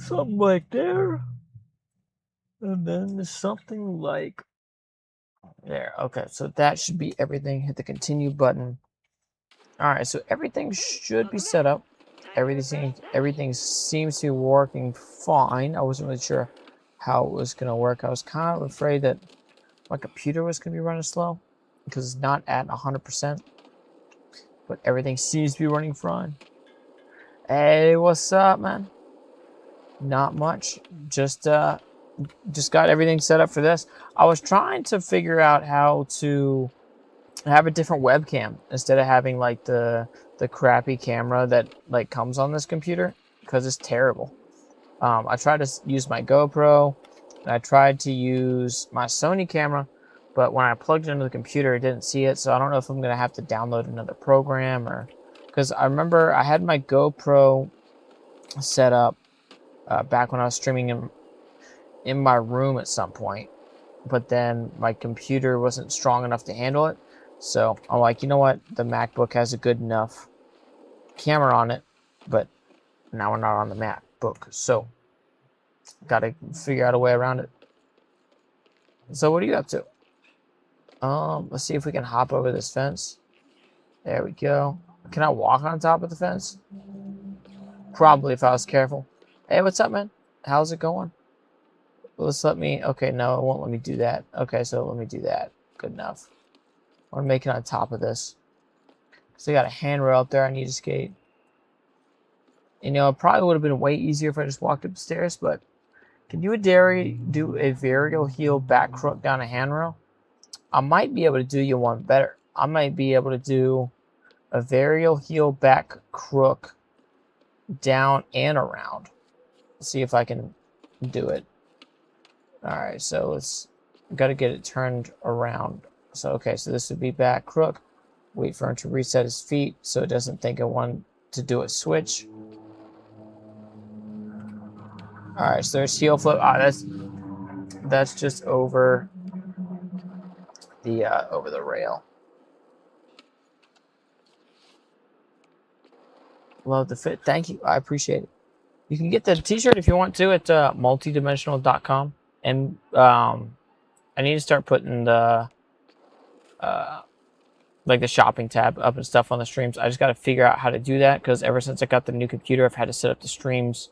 something like there. And then something like there. Okay, so that should be everything. Hit the continue button. All right, so everything should be set up. Everything seems to be working fine. I wasn't really sure how it was gonna work. I was kind of afraid that my computer was gonna be running slow because it's not at 100%, but everything seems to be running fine. Hey, what's up, man? Not much. Just got everything set up for this. I was trying to figure out how to have a different webcam instead of having like the crappy camera that like comes on this computer because it's terrible. I tried to use my GoPro and I tried to use my Sony camera, but when I plugged it into the computer, it didn't see it. So I don't know if I'm gonna have to download another program or because I remember I had my GoPro set up back when I was streaming in my room at some point, but then my computer wasn't strong enough to handle it. So I'm like, you know what? The MacBook has a good enough camera on it, but now we're not on the MacBook. So got to figure out a way around it. So what are you up to? Let's see if we can hop over this fence. There we go. Can I walk on top of the fence? Probably if I was careful. Hey, what's up, man? How's it going? Let's let me, okay, no, it won't let me do that. Okay, so let me do that. Good enough. I want to make it on top of this. So I got a handrail up there I need to skate. You know, it probably would have been way easier if I just walked up the stairs, but can you do a varial heel back crook down a handrail? I might be able to do you one better. I might be able to do a varial heel back crook down and around. Let's see if I can do it. All right, so let's got to get it turned around. So okay, so this would be back crook. Wait for him to reset his feet so it doesn't think I want to do a switch. All right, so there's heel flip. Ah, that's just over the rail. Love the fit. Thank you. I appreciate it. You can get the t-shirt if you want to at multidimensional.com. And I need to start putting the like the shopping tab up and stuff on the streams. I just got to figure out how to do that because ever since I got the new computer, I've had to set up the streams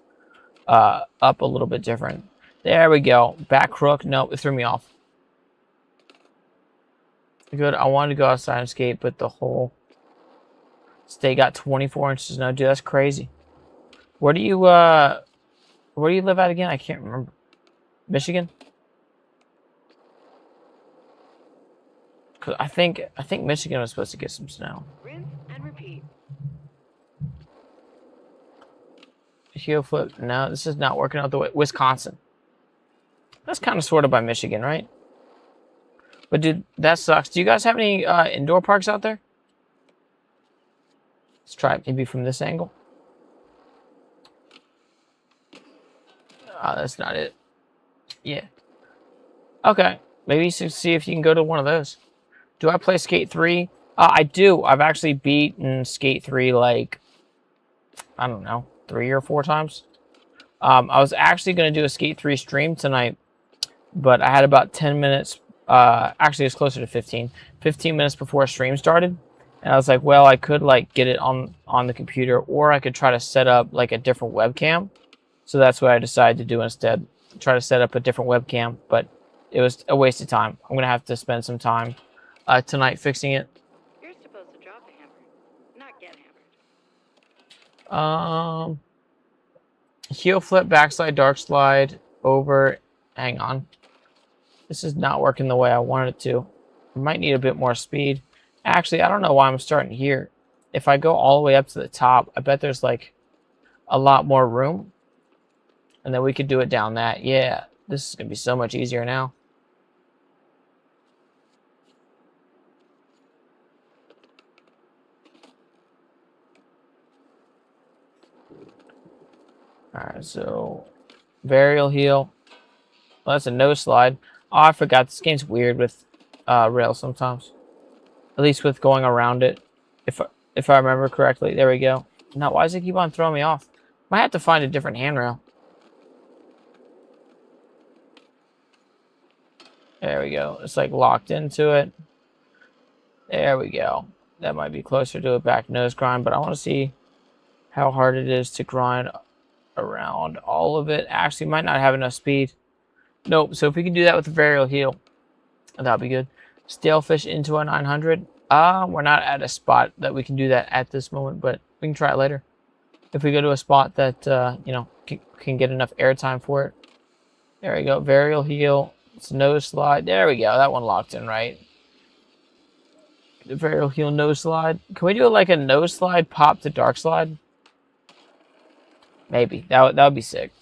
up a little bit different. There we go. Back crook. No, it threw me off. Good. I wanted to go outside and skate, but the whole state got 24 inches. No, dude, that's crazy. Where do you live at again? I can't remember. Michigan? Cause I think Michigan was supposed to get some snow. Rinse and repeat. Heel flip. No, this is not working out the way. Wisconsin. That's kind of sort of by Michigan, right? But dude, that sucks. Do you guys have any indoor parks out there? Let's try it maybe from this angle. That's not it. Yeah. Okay. Maybe see if you can go to one of those. Do I play Skate 3? I do. I've actually beaten Skate 3 like, I don't know, 3 or 4 times. I was actually going to do a Skate 3 stream tonight, but I had about 10 minutes. Actually, it's closer to 15. 15 minutes before stream started. And I was like, well, I could like get it on the computer, or I could try to set up like a different webcam. So that's what I decided to do instead. Try to set up a different webcam, but it was a waste of time. I'm going to have to spend some time tonight fixing it. You're supposed to drop a hammer, not get hammered. Heel flip, backslide, dark slide, over. Hang on. This is not working the way I wanted it to. I might need a bit more speed. Actually, I don't know why I'm starting here. If I go all the way up to the top, I bet there's like a lot more room. And then we could do it down that. Yeah, this is going to be so much easier now. Alright, so varial heel. Well, that's a no slide. Oh, I forgot. This game's weird with rails sometimes. At least with going around it. If I remember correctly. There we go. Now, why does it keep on throwing me off? Might have to find a different handrail. There we go. It's like locked into it. There we go. That might be closer to a back nose grind, but I want to see how hard it is to grind around all of it. Actually, might not have enough speed. Nope. So if we can do that with the varial heel, that'll be good. Stalefish into a 900. We're not at a spot that we can do that at this moment, but we can try it later. If we go to a spot that, you know, can get enough airtime for it. There we go. Varial heel. It's nose slide. There we go. That one locked in right. The varial heel nose slide. Can we do like a nose slide pop to dark slide? Maybe. That would be sick.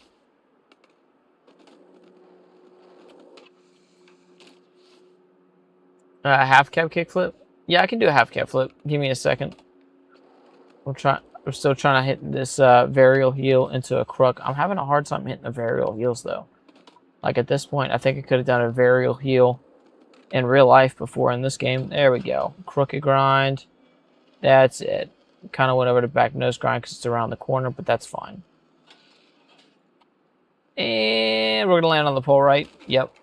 Half cab kickflip. Yeah, I can do a half cab flip. Give me a second. We're still trying to hit this varial heel into a crook. I'm having a hard time hitting the varial heels though. Like at this point, I think I could have done a varial heel in real life before in this game. There we go. Crooked grind. That's it. Kind of went over to back nose grind because it's around the corner, but that's fine. And we're going to land on the pole right. Yep.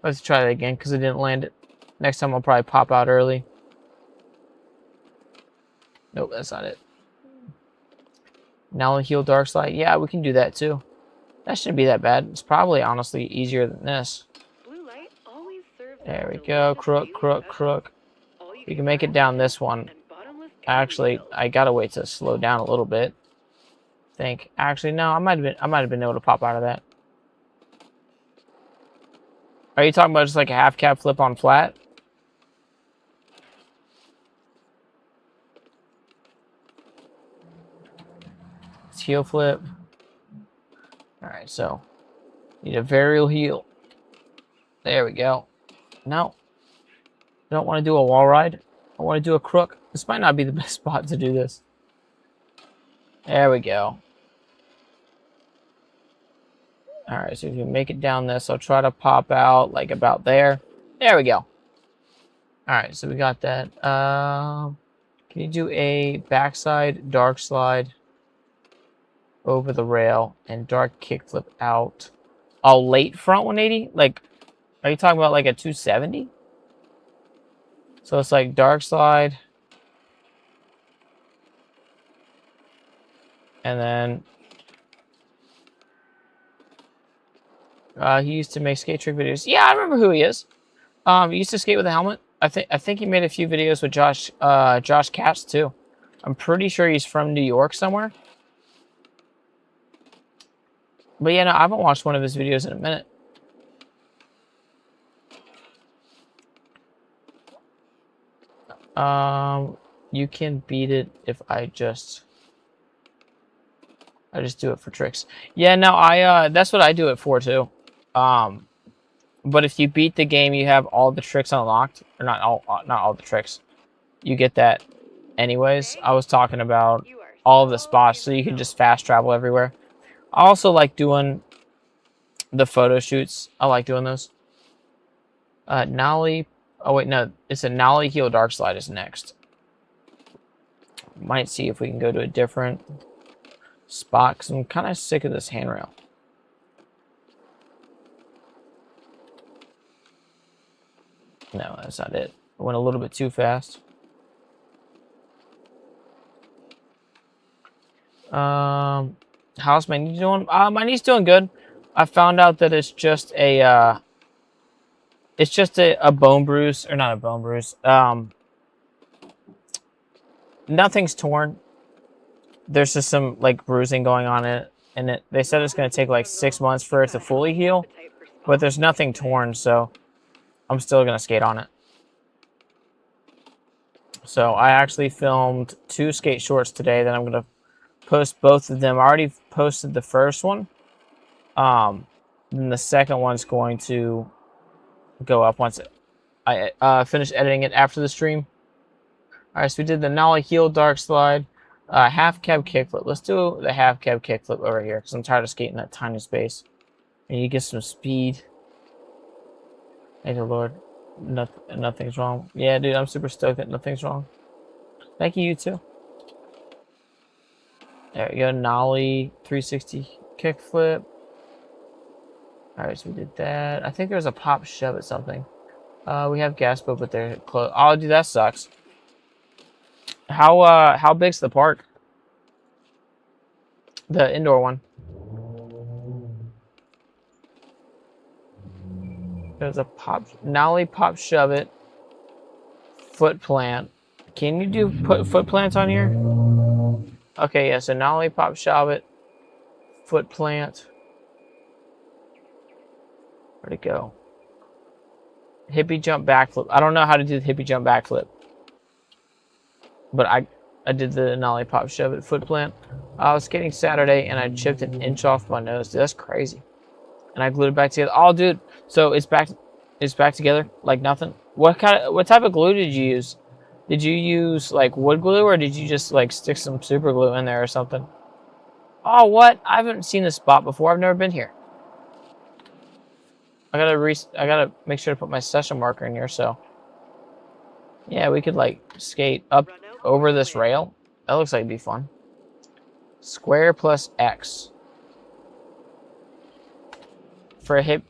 Let's try that again because I didn't land it. Next time I'll probably pop out early. Nope, that's not it. Now heel dark slide. Yeah, we can do that too. That shouldn't be that bad. It's probably honestly easier than this. Blue light always serves There we go. Crook, crook, crook. We can make it down this one. Actually, I gotta wait to slow down a little bit. Think. Actually, no, I might have been able to pop out of that. Are you talking about just like a half cab flip on flat? It's heel flip. Alright, so need a varial heel. There we go. No. I don't want to do a wall ride. I want to do a crook. This might not be the best spot to do this. There we go. Alright, so if you make it down this, I'll try to pop out like about there. There we go. Alright, so we got that. Can you do a backside dark slide over the rail and dark kickflip out? A late front 180? Like, are you talking about like a 270? So it's like dark slide. And then he used to make skate trick videos. Yeah, I remember who he is. He used to skate with a helmet. I think he made a few videos with Josh Katz too. I'm pretty sure he's from New York somewhere. But yeah, no, I haven't watched one of his videos in a minute. You can beat it if I just do it for tricks. Yeah, no, that's what I do it for too. But if you beat the game, you have all the tricks unlocked, or not all the tricks. You get that anyways. I was talking about all of the spots, so you can just fast travel everywhere. I also like doing the photo shoots. I like doing those. Nollie. Oh wait, no, it's a nollie heel dark slide is next. Might see if we can go to a different spot because I'm kind of sick of this handrail. No, that's not it. I went a little bit too fast. How's my knee doing? My knee's doing good. I found out that it's just a bone bruise, or not a bone bruise. Nothing's torn. There's just some like bruising going on in it, and they said it's going to take like 6 months for it to fully heal, but there's nothing torn, so I'm still going to skate on it. So I actually filmed 2 skate shorts today that I'm going to post both of them. I already posted the first one. Then the second one's going to go up once I finish editing it after the stream. All right, so we did the nollie heel dark slide, half cab kickflip. Let's do the half cab kickflip over here because I'm tired of skating that tiny space. And you get some speed. Thank the Lord. Nothing's wrong. Yeah, dude, I'm super stoked that nothing's wrong. Thank you, you too. There we go, nollie 360 kickflip. All right, so we did that. I think there was a pop shove at something. We have gas boat, but they're closed. Oh, dude, that sucks. How big's the park? The indoor one. There's a pop, nollie, pop, shove it, foot plant. Can you do put foot plants on here? Okay, yeah. So nollie, pop, shove it, foot plant. Where'd it go? Hippie jump backflip. I don't know how to do the hippie jump backflip, but I did the nollie, pop, shove it, foot plant. I was skating Saturday and I chipped an inch off my nose. Dude, that's crazy. And I glued it back together. Oh, dude. So it's back together like nothing. What type of glue did you use? Did you use like wood glue or did you just like stick some super glue in there or something? Oh, what? I haven't seen this spot before. I've never been here. I gotta make sure to put my session marker in here. So yeah, we could like skate up over this rail. That looks like it'd be fun. Square plus X for a hip.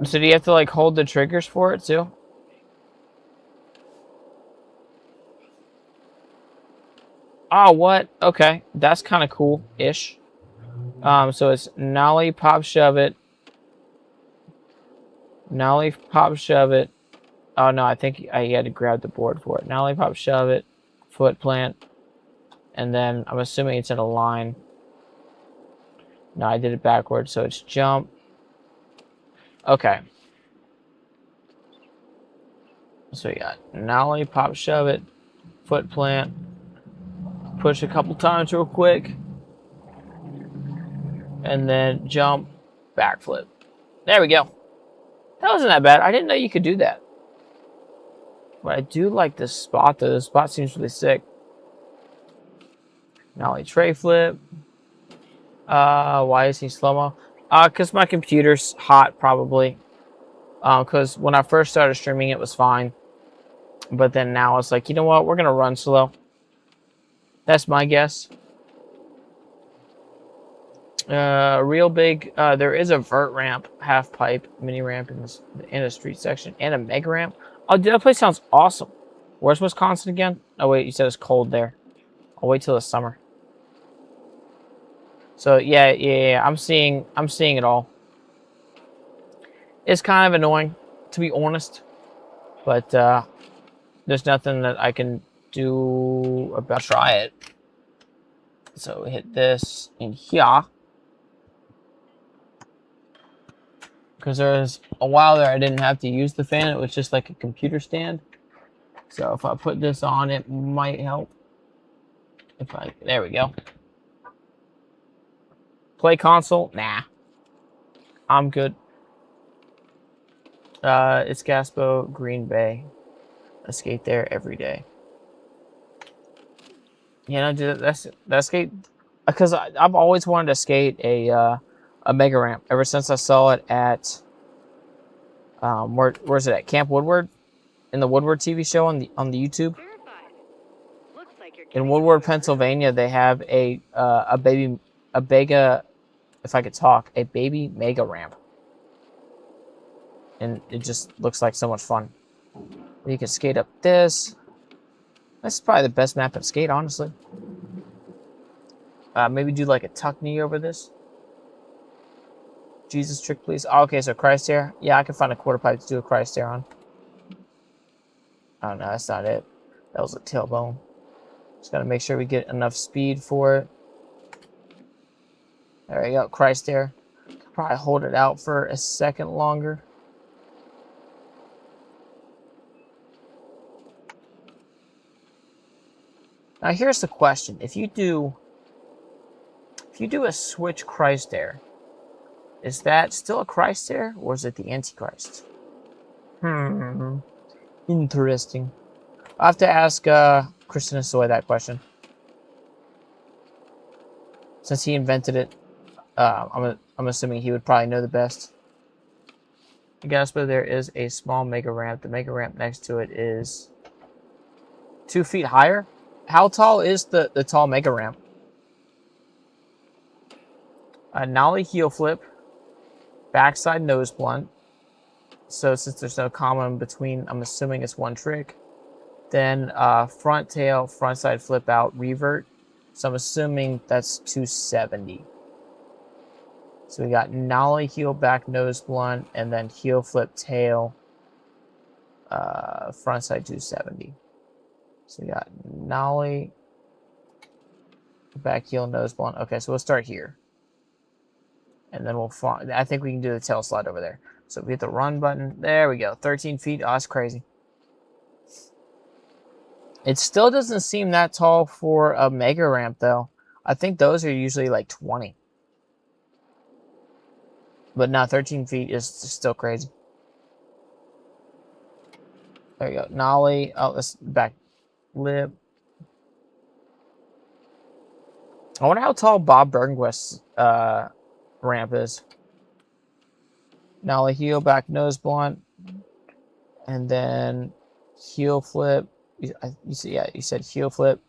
So do you have to like hold the triggers for it too? Oh, what? Okay, that's kind of cool-ish. So it's nollie, pop, shove it. Nollie, pop, shove it. Oh no, I think I had to grab the board for it. Nollie, pop, shove it. Foot plant. And then I'm assuming it's in a line. No, I did it backwards, so it's jump. Okay. So we got nollie, pop, shove it, foot plant, push a couple times real quick, and then jump, backflip. There we go. That wasn't that bad. I didn't know you could do that. But I do like this spot, though. This spot seems really sick. Nollie tray flip. Why is he slow-mo? Because my computer's hot, probably. Because when I first started streaming, it was fine. But then now it's like, you know what? We're going to run slow. That's my guess. Real big. There is a vert ramp, half pipe, mini ramp in a street section, and a mega ramp. Oh, dude, that place sounds awesome. Where's Wisconsin again? Oh, wait, you said it's cold there. I'll wait till the summer. So, yeah, I'm seeing it all. It's kind of annoying, to be honest. But, there's nothing that I can do about try it. So, hit this in here. Because there was a while there I didn't have to use the fan. It was just like a computer stand. So if I put this on, it might help. There we go. Play console? Nah. I'm good. It's Gaspo, Green Bay. I skate there every day. Yeah, no, that skate. Because I've always wanted to skate a mega ramp ever since I saw it at where's it at? Camp Woodward, in the Woodward TV show on the YouTube. In Woodward, Pennsylvania, they have a baby mega ramp, and it just looks like so much fun. You can skate up this. This is probably the best map at skate, honestly. Maybe do like a tuck knee over this. Jesus trick, please. Oh, okay, so Christ air. Yeah, I can find a quarter pipe to do a Christ air on. Oh, no, that's not it. That was a tailbone. Just gotta make sure we get enough speed for it. There we go, Christ air. Probably hold it out for a second longer. Now here's the question: if you do a switch Christ air, is that still a Christ air, or is it the Antichrist? Interesting. I'll have to ask Kristen Soy that question. Since he invented it, I'm assuming he would probably know the best. I guess, but there is a small mega ramp. The mega ramp next to it is 2 feet higher. How tall is the tall mega ramp? A nollie heel flip. backside nose blunt. So since there's no comma in between, I'm assuming it's one trick. Then front tail, front side flip out, revert. So I'm assuming that's 270. So we got nollie, heel, back, nose blunt, and then heel, flip, tail, front side 270. So we got nollie, back, heel, nose blunt. Okay, so we'll start here. And then we'll find, I think we can do the tail slide over there. So we hit the run button. There we go. 13 feet. Oh, that's crazy. It still doesn't seem that tall for a mega ramp, though. I think those are usually like 20. But now 13 feet is still crazy. There you go. Nollie. Oh, let's back lip. I wonder how tall Bob Bergenquist's ramp is. Nollie heel, back nose blunt. And then heel flip. You said heel flip.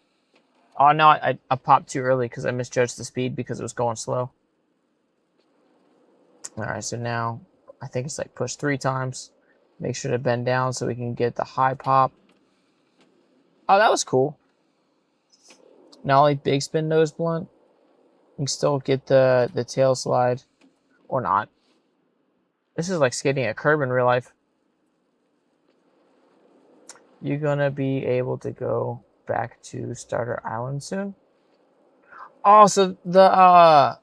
Oh, no, I popped too early because I misjudged the speed because it was going slow. All right, so now I think it's like push 3 times. Make sure to bend down so we can get the high pop. Oh, that was cool. Nollie big spin nose blunt. You can still get the tail slide. Or not. This is like skating a curb in real life. You're gonna be able to go back to Starter Island soon. Oh, so the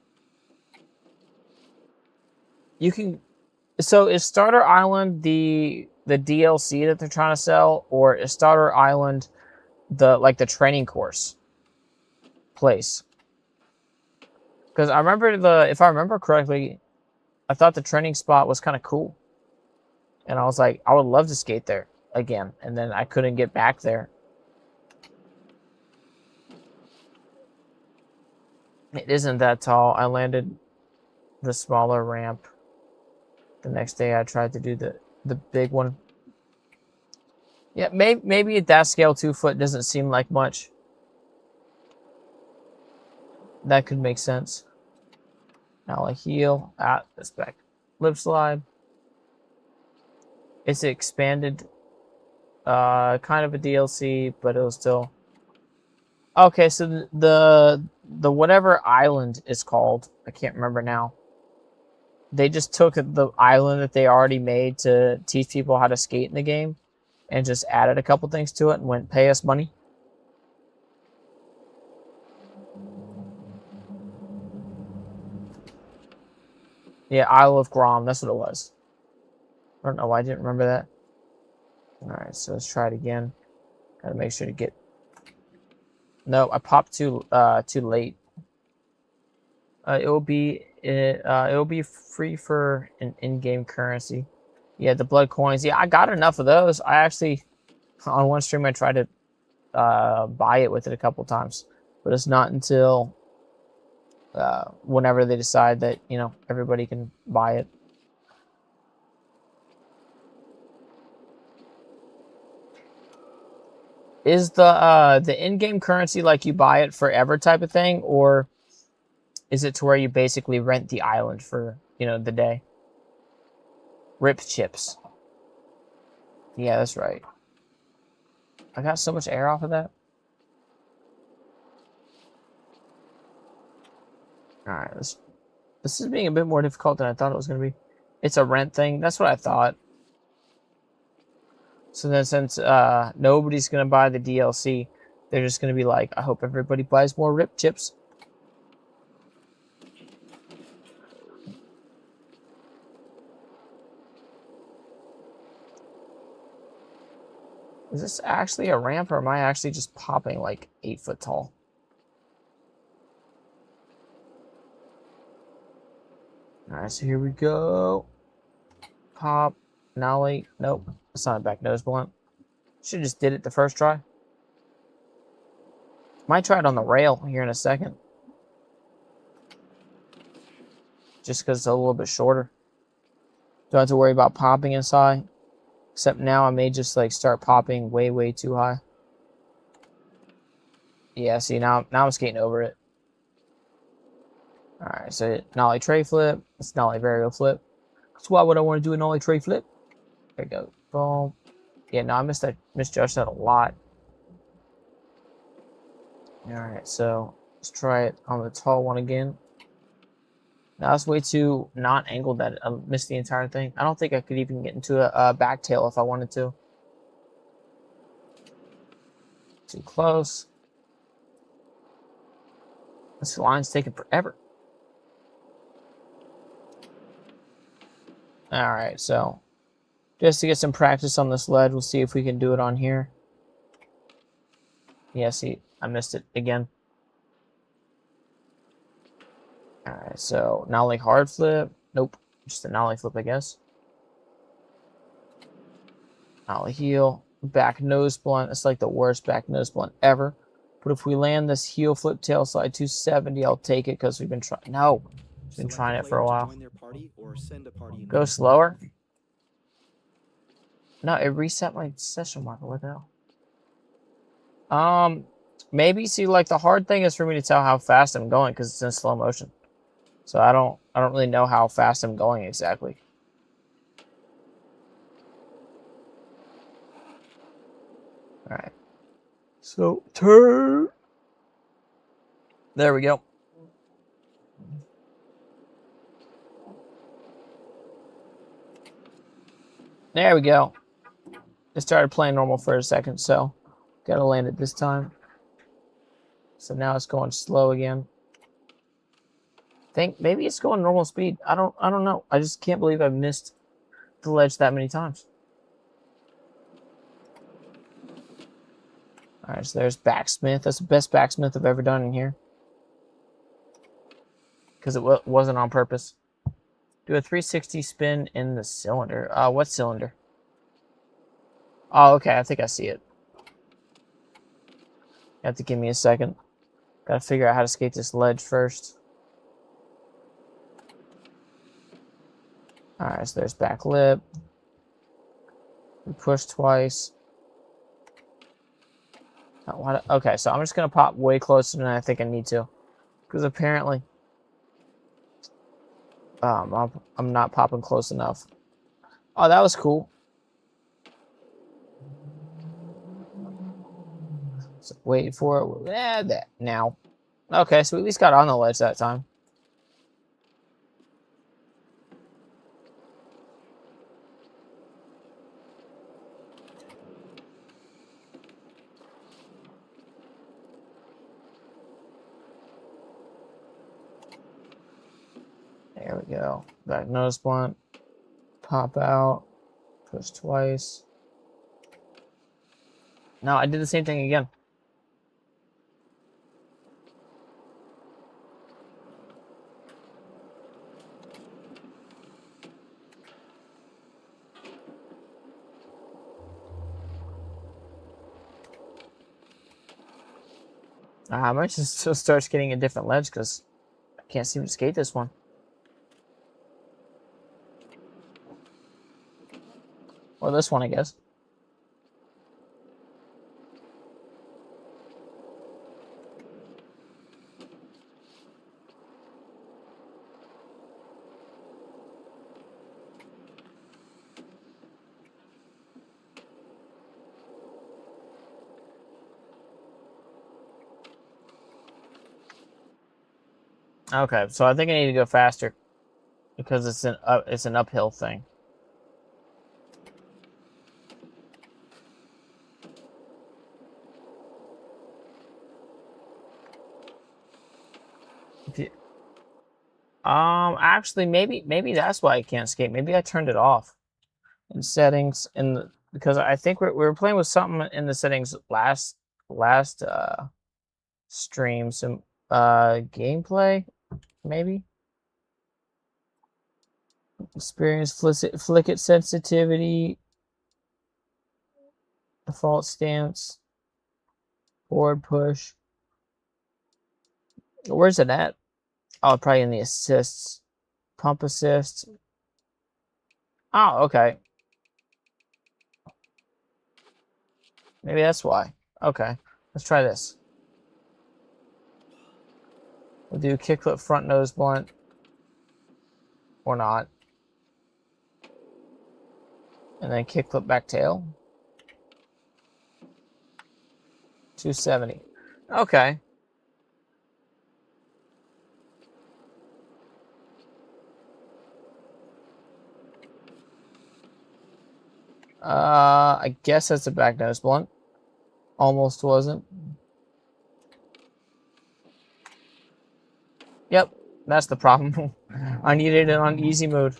you can. So is Starter Island the DLC that they're trying to sell, or is Starter Island the training course place? Because I remember if I remember correctly, I thought the training spot was kind of cool, and I was like, I would love to skate there again, and then I couldn't get back there. It isn't that tall. I landed the smaller ramp. The next day I tried to do the big one. Yeah, maybe at that scale 2 foot doesn't seem like much. That could make sense. Now a heel at this back lip slide. It's expanded, kind of a DLC, but it was still okay. So the whatever island is called, I can't remember now. They just took the island that they already made to teach people how to skate in the game, and just added a couple things to it and went pay us money. Yeah, Isle of Grom, that's what it was. I don't know why I didn't remember that. Alright, so let's try it again. Gotta make sure to get... No, I popped too late. It will be free for an in-game currency. Yeah, the blood coins. Yeah, I got enough of those. I actually, on one stream, I tried to buy it with it a couple times. But it's not until whenever they decide that, everybody can buy it. Is the in-game currency like you buy it forever type of thing, or is it to where you basically rent the island for, the day? Rip chips. Yeah, that's right. I got so much air off of that. Alright, this is being a bit more difficult than I thought it was going to be. It's a rent thing. That's what I thought. So then since nobody's going to buy the DLC, they're just going to be like, I hope everybody buys more rip chips. Is this actually a ramp, or am I actually just popping like 8 foot tall? Alright, so here we go. Pop. Nollie. Nope. It's not a back nose blunt. Should've just did it the first try. Might try it on the rail here in a second. Just because it's a little bit shorter. Don't have to worry about popping inside. Except now I may just like start popping way, way too high. Yeah, see, now I'm skating over it. Alright, so nollie tray flip. It's nollie varial flip. So why would I want to do an ollie tray flip? There we go. Boom. Yeah, no, I misjudged that a lot. Alright, so let's try it on the tall one again. Now that's way too not angled that I missed the entire thing. I don't think I could even get into a back tail if I wanted to. Too close. This line's taking forever. Alright, so just to get some practice on this ledge, we'll see if we can do it on here. Yeah, see, I missed it again. Alright, so nollie hard flip. Nope, just a nollie flip, I guess. Nollie heel. Back nose blunt. It's like the worst back nose blunt ever. But if we land this heel flip tail slide 270, I'll take it because we've been trying. No, we've been trying it for a while. Go slower. No, it reset my session marker. What the hell? Maybe see, like, the hard thing is for me to tell how fast I'm going because it's in slow motion. So I don't really know how fast I'm going exactly. All right. So turn. There we go. There we go. It started playing normal for a second, so gotta land it this time. So now it's going slow again. Think maybe it's going normal speed. I don't know. I just can't believe I've missed the ledge that many times. All right, so there's backsmith. That's the best backsmith I've ever done in here. Because it wasn't on purpose. Do a 360 spin in the cylinder. What cylinder? Oh, okay. I think I see it. You have to give me a second. Gotta figure out how to skate this ledge first. Alright, so there's back lip. We push twice. Okay, so I'm just gonna pop way closer than I think I need to. Because apparently I'm not popping close enough. Oh, that was cool. So wait for it. That now. Okay, so we at least got on the ledge that time. There we go. Back nose blunt. Pop out. Push twice. No, I did the same thing again. I might just start skating a different ledge because I can't seem to skate this one. Or this one, I guess. Okay, so I think I need to go faster because it's an uphill thing. Actually, maybe that's why I can't skate. Maybe I turned it off in settings because I think we were playing with something in the settings last stream. Some gameplay, maybe. Experience flicket sensitivity, default stance, forward push. Where's it at? Oh, probably in the assists. Pump assist. Oh, okay. Maybe that's why. Okay, let's try this. We'll do kickflip front nose blunt. Or not. And then kickflip back tail. 270. Okay. I guess that's a back nose blunt. Almost wasn't. Yep, that's the problem. I needed it on easy mode.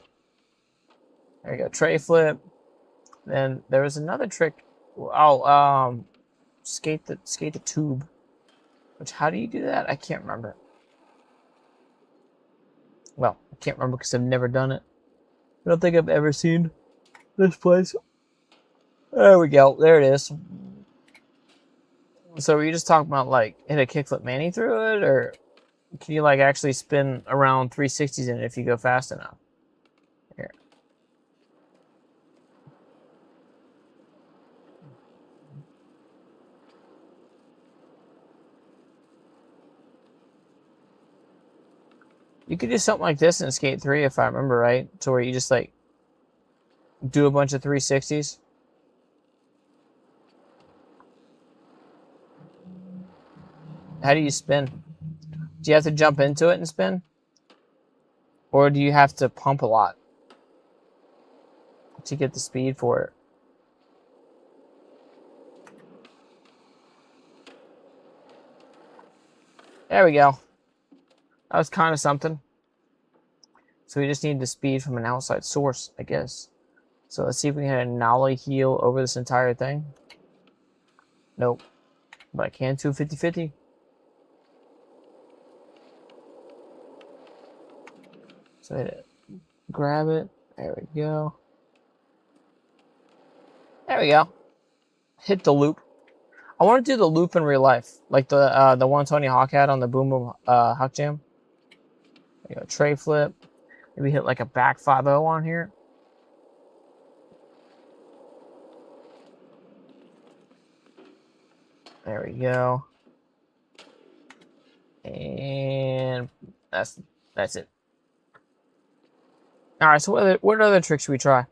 There you go, tray flip. Then there was another trick. Oh, skate the tube. Which, how do you do that? I can't remember. Well, I can't remember because I've never done it. I don't think I've ever seen this place. There we go. There it is. So were you just talking about like hit a kickflip Manny through it, or can you like actually spin around 360s in it if you go fast enough? Here. You could do something like this in Skate 3 if I remember right, to where you just like do a bunch of 360s. How do you spin? Do you have to jump into it and spin? Or do you have to pump a lot to get the speed for it? There we go. That was kind of something. So we just need the speed from an outside source, I guess. So let's see if we can hit a nollie heel over this entire thing. Nope. But I can 250-50. So hit it. Grab it. There we go. There we go. Hit the loop. I want to do the loop in real life, like the one Tony Hawk had on the Boom Boom Hawk Jam. There you go. Tray flip. Maybe hit like a back 5-0 on here. There we go. And that's it. All right. So what other tricks should we try?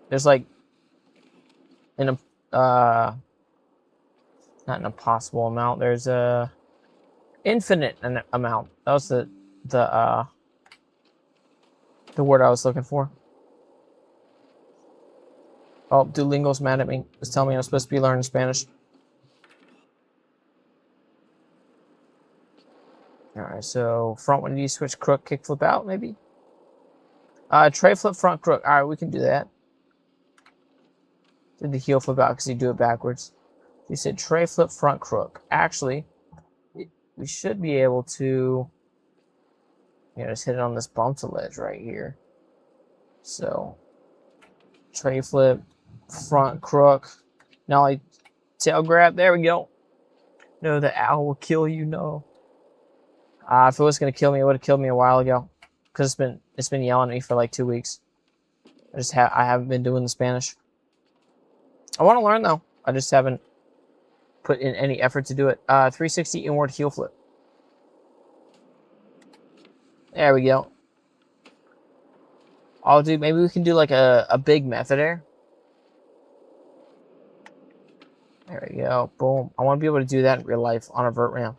There's like not an impossible amount. There's a infinite amount. That was the word I was looking for. Oh, Duolingo's mad at me. It's telling me I'm supposed to be learning Spanish. All right, so front one, you switch crook, kick, flip out, maybe? Tray flip, front crook. All right, we can do that. Did the heel flip out because you do it backwards. You said tray flip, front crook. Actually, we should be able to, just hit it on this bump to ledge right here. So, tray flip, front crook. Now I tail grab. There we go. No, the owl will kill you. No. If it was gonna kill me, it would have killed me a while ago. Cause it's been yelling at me for like 2 weeks. I haven't been doing the Spanish. I want to learn though. I just haven't put in any effort to do it. 360 inward heel flip. There we go. Maybe we can do like a big method air. There we go. Boom. I want to be able to do that in real life on a vert ramp.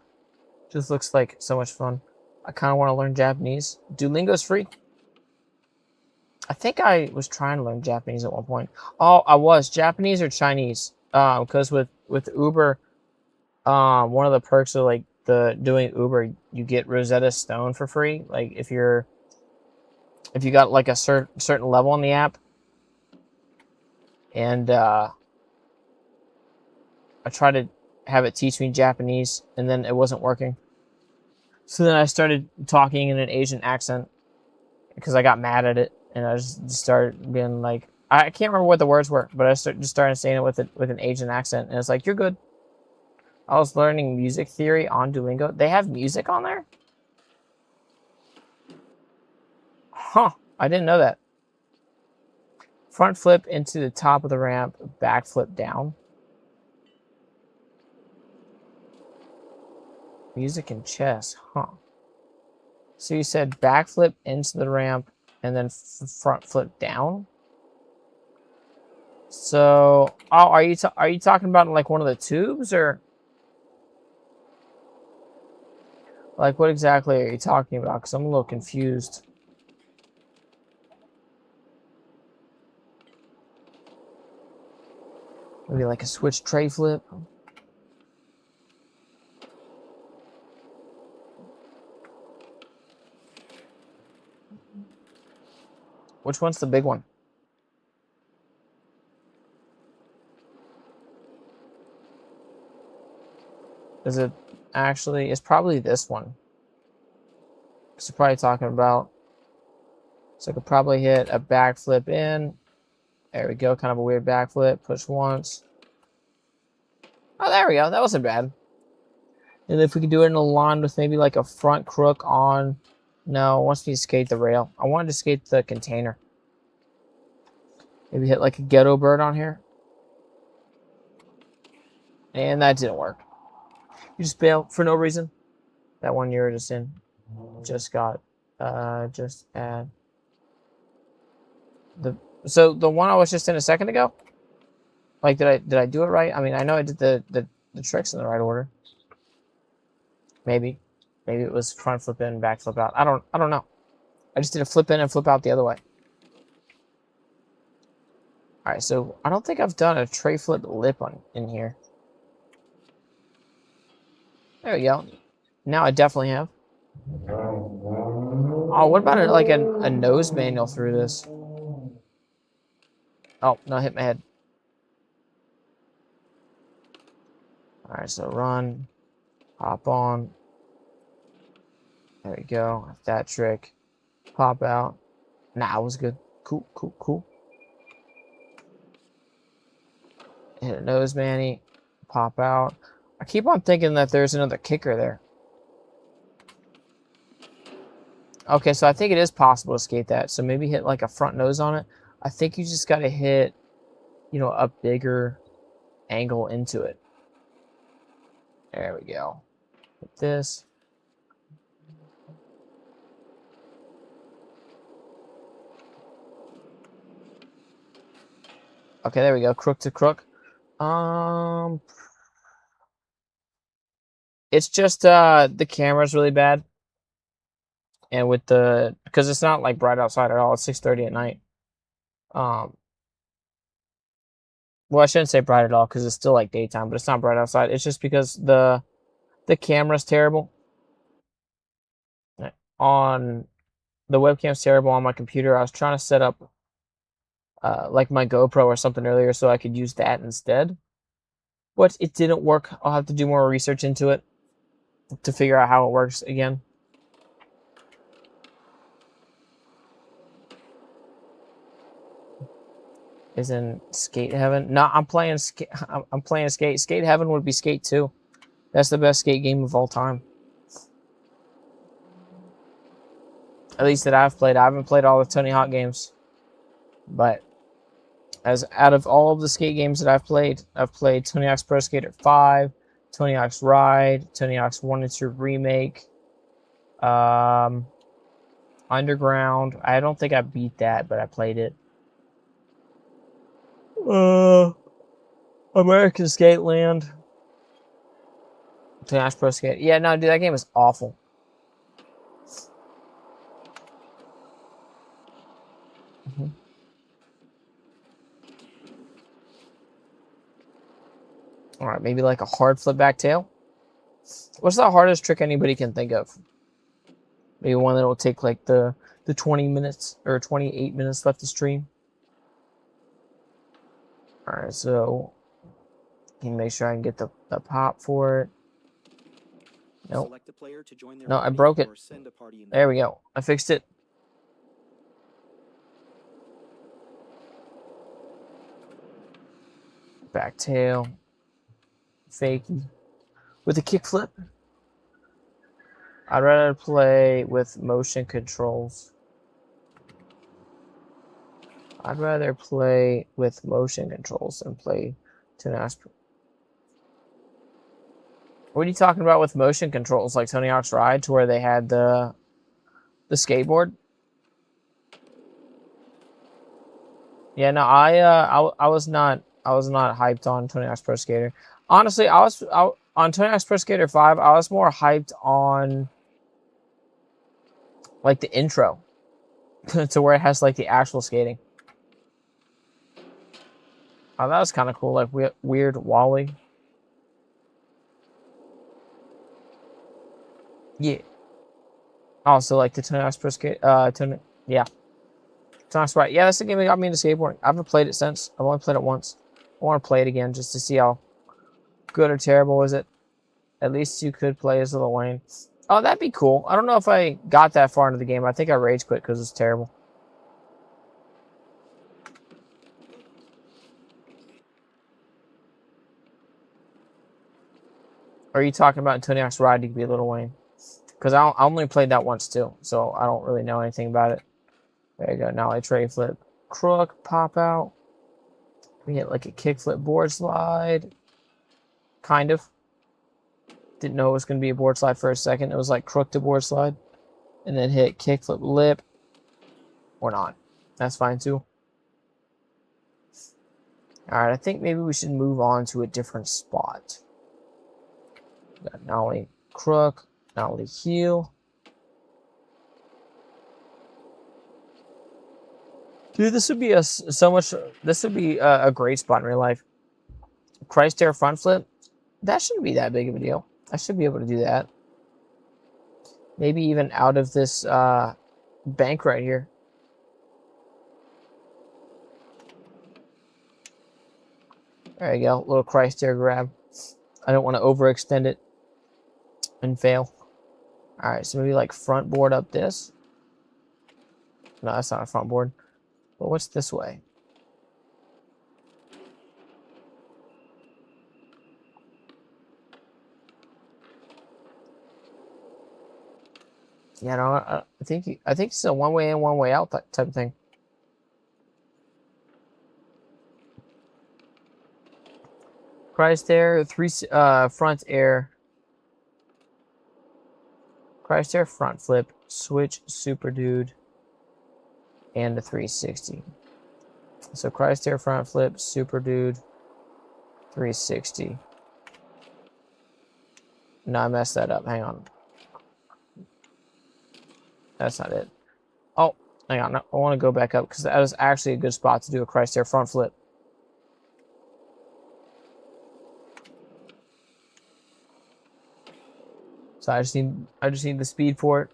Just looks like so much fun. I kind of want to learn Japanese. Duolingo's free. I think I was trying to learn Japanese at one point. Oh, I was. Japanese or Chinese. Because with Uber, one of the perks of like doing Uber, you get Rosetta Stone for free. Like if you got like a certain level on the app. And I tried to have it teach me Japanese, and then it wasn't working. So then I started talking in an Asian accent because I got mad at it, and I just started being like, I can't remember what the words were, but I just started saying it with an Asian accent, and it's like, you're good. I was learning music theory on Duolingo. They have music on there? Huh, I didn't know that. Front flip into the top of the ramp, back flip down. Music and chess, huh? So you said backflip into the ramp and then front flip down? So, oh, are you talking about like one of the tubes, or like what exactly are you talking about? Because I'm a little confused. Maybe like a switch tray flip. Which one's the big one? Is it actually? It's probably this one. Because you're probably talking about. So I could probably hit a backflip in. There we go. Kind of a weird backflip. Push once. Oh, there we go. That wasn't bad. And if we could do it in a line with maybe like a front crook on. No, it wants me to skate the rail. I wanted to skate the container. Maybe hit like a ghetto bird on here. And that didn't work. You just bail for no reason. That one you were just in. Just got. Just add. So the one I was just in a second ago? Like, did I do it right? I mean, I know I did the tricks in the right order. Maybe it was front flip in, back flip out. I don't know. I just did a flip in and flip out the other way. All right, so I don't think I've done a tray flip lip in here. There we go. Now I definitely have. Oh, what about like a nose manual through this? Oh, no, I hit my head. All right, so run, hop on. There we go. That trick. Pop out. Nah, it was good. Cool. Hit a nose manny. Pop out. I keep on thinking that there's another kicker there. Okay, so I think it is possible to skate that. So maybe hit like a front nose on it. I think you just got to hit, you know, a bigger angle into it. There we go. Hit this. Okay, there we go. Crook to crook. It's just the camera's really bad. And with because it's not like bright outside at all. It's 6:30 at night. Well, I shouldn't say bright at all because it's still like daytime, but it's not bright outside. It's just because the camera's terrible. On the webcam's terrible on my computer. I was trying to set up like my GoPro or something earlier so I could use that instead. But it didn't work. I'll have to do more research into it to figure out how it works again. Is in Skate Heaven. No, I'm playing Skate. I'm playing Skate. Skate Heaven would be Skate 2. That's the best skate game of all time. At least that I've played. I haven't played all the Tony Hawk games, but as out of all of the skate games that I've played Tony Hawk's Pro Skater 5, Tony Hawk's Ride, Tony Hawk's 1 and 2 Remake, Underground. I don't think I beat that, but I played it. American Skateland. Tony Hawk's Pro Skate. Yeah, no, dude, that game is awful. All right, maybe like a hard flip back tail. What's the hardest trick anybody can think of? Maybe one that will take like the 20 minutes or 28 minutes left to stream. All right, so can you make sure I can get the pop for it? Nope. No, I broke it. There we go. I fixed it. Back tail. Fakey. With a kickflip. I'd rather play with motion controls. I'd rather play with motion controls than play Tony Hawk's. What are you talking about with motion controls? Like Tony Hawk's Ride, to where they had the skateboard? Yeah, no, I was not hyped on Tony Hawk's Pro Skater. Honestly, on Tony Hawk's Pro Skater 5, I was more hyped on like the intro to where it has like the actual skating. Oh, that was kind of cool, like weird Wally. Yeah. Also, like the Tony Hawk's Pro Skater, yeah. Tony right. Yeah, that's the game that got me into skateboarding. I haven't played it since. I've only played it once. I want to play it again just to see how good or terrible is it. At least you could play as Lil Wayne. Oh, that'd be cool. I don't know if I got that far into the game. I think I rage quit because it's terrible. Or are you talking about in Tony Hawk's Ride you could be Lil Wayne? Because I only played that once too, so I don't really know anything about it. There you go. Now I treflip, crook, pop out. We hit like a kickflip board slide. Kind of. Didn't know it was going to be a board slide for a second. It was like crook to board slide. And then hit kickflip lip. Or not. That's fine too. Alright, I think maybe we should move on to a different spot. Got nollie crook, nollie heel. Dude, this would be this would be a great spot in real life. Christ air front flip. That shouldn't be that big of a deal. I should be able to do that. Maybe even out of this bank right here. There you go. Little Christ air grab. I don't want to overextend it and fail. Alright, so maybe like front board up this. No, that's not a front board. But what's this way? Yeah, no, I think it's a one way in, one way out type of thing. Christ air, front air. Christ air front flip, switch super dude, and a 360. So Christ air front flip, super dude, 360. No, I messed that up. Hang on. That's not it. Oh, hang on. I want to go back up because that was actually a good spot to do a Christ air front flip. So I just need the speed for it.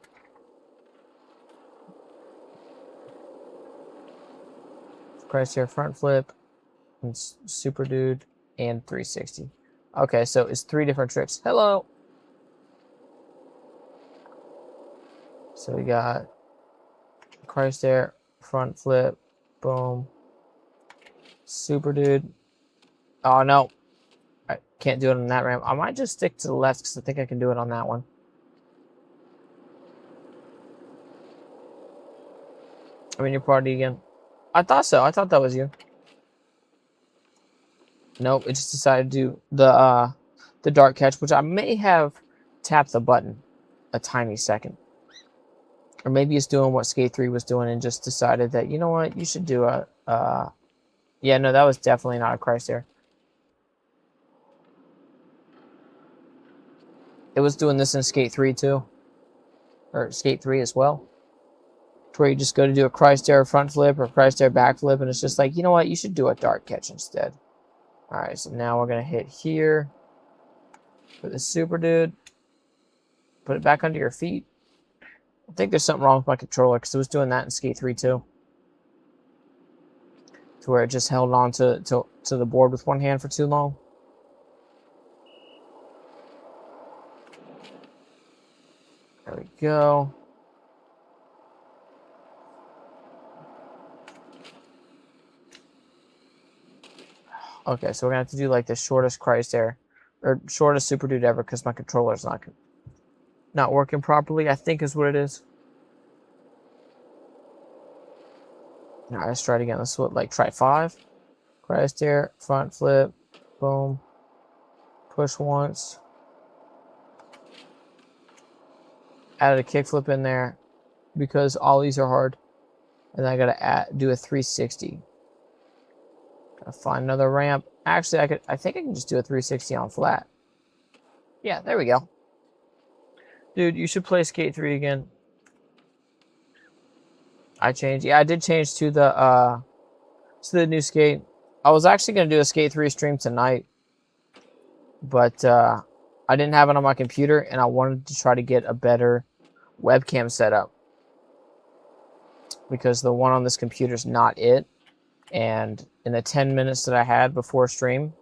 Christ air front flip, and super dude, and 360. Okay, so it's 3 different tricks. Hello. So we got Christ air front flip, boom, super dude. Oh no, I can't do it on that ramp. I might just stick to the left because I think I can do it on that one. I'm in your party again. I thought so. I thought that was you. Nope, it just decided to do the dart catch, which I may have tapped the button a tiny second. Or maybe it's doing what Skate 3 was doing and just decided that, you know what, you should do a... yeah, no, that was definitely not a Christ air. It was doing this in Skate 3 too. Or Skate 3 as well. To where you just go to do a Christ air front flip or Christ air back flip, and it's just like, you know what, you should do a dart catch instead. Alright, so now we're going to hit here. For the super dude. Put it back under your feet. I think there's something wrong with my controller because it was doing that in Skate 3 too. To where it just held on to the board with one hand for too long. There we go. Okay, so we're going to have to do like the shortest Christ air. Or shortest super dude ever because my controller's not working properly, I think is what it is. Alright, let's try it again. Let's try 5. Christ air, front flip, boom. Push once. Added a kickflip in there because ollies are hard. And then I gotta do a 360. I'll find another ramp. Actually, I think I can just do a 360 on flat. Yeah, there we go. Dude, you should play Skate 3 again. I changed. Yeah, I did change to the new Skate. I was actually gonna do a Skate 3 stream tonight, but I didn't have it on my computer, and I wanted to try to get a better webcam setup because the one on this computer is not it. And in the 10 minutes that I had before stream,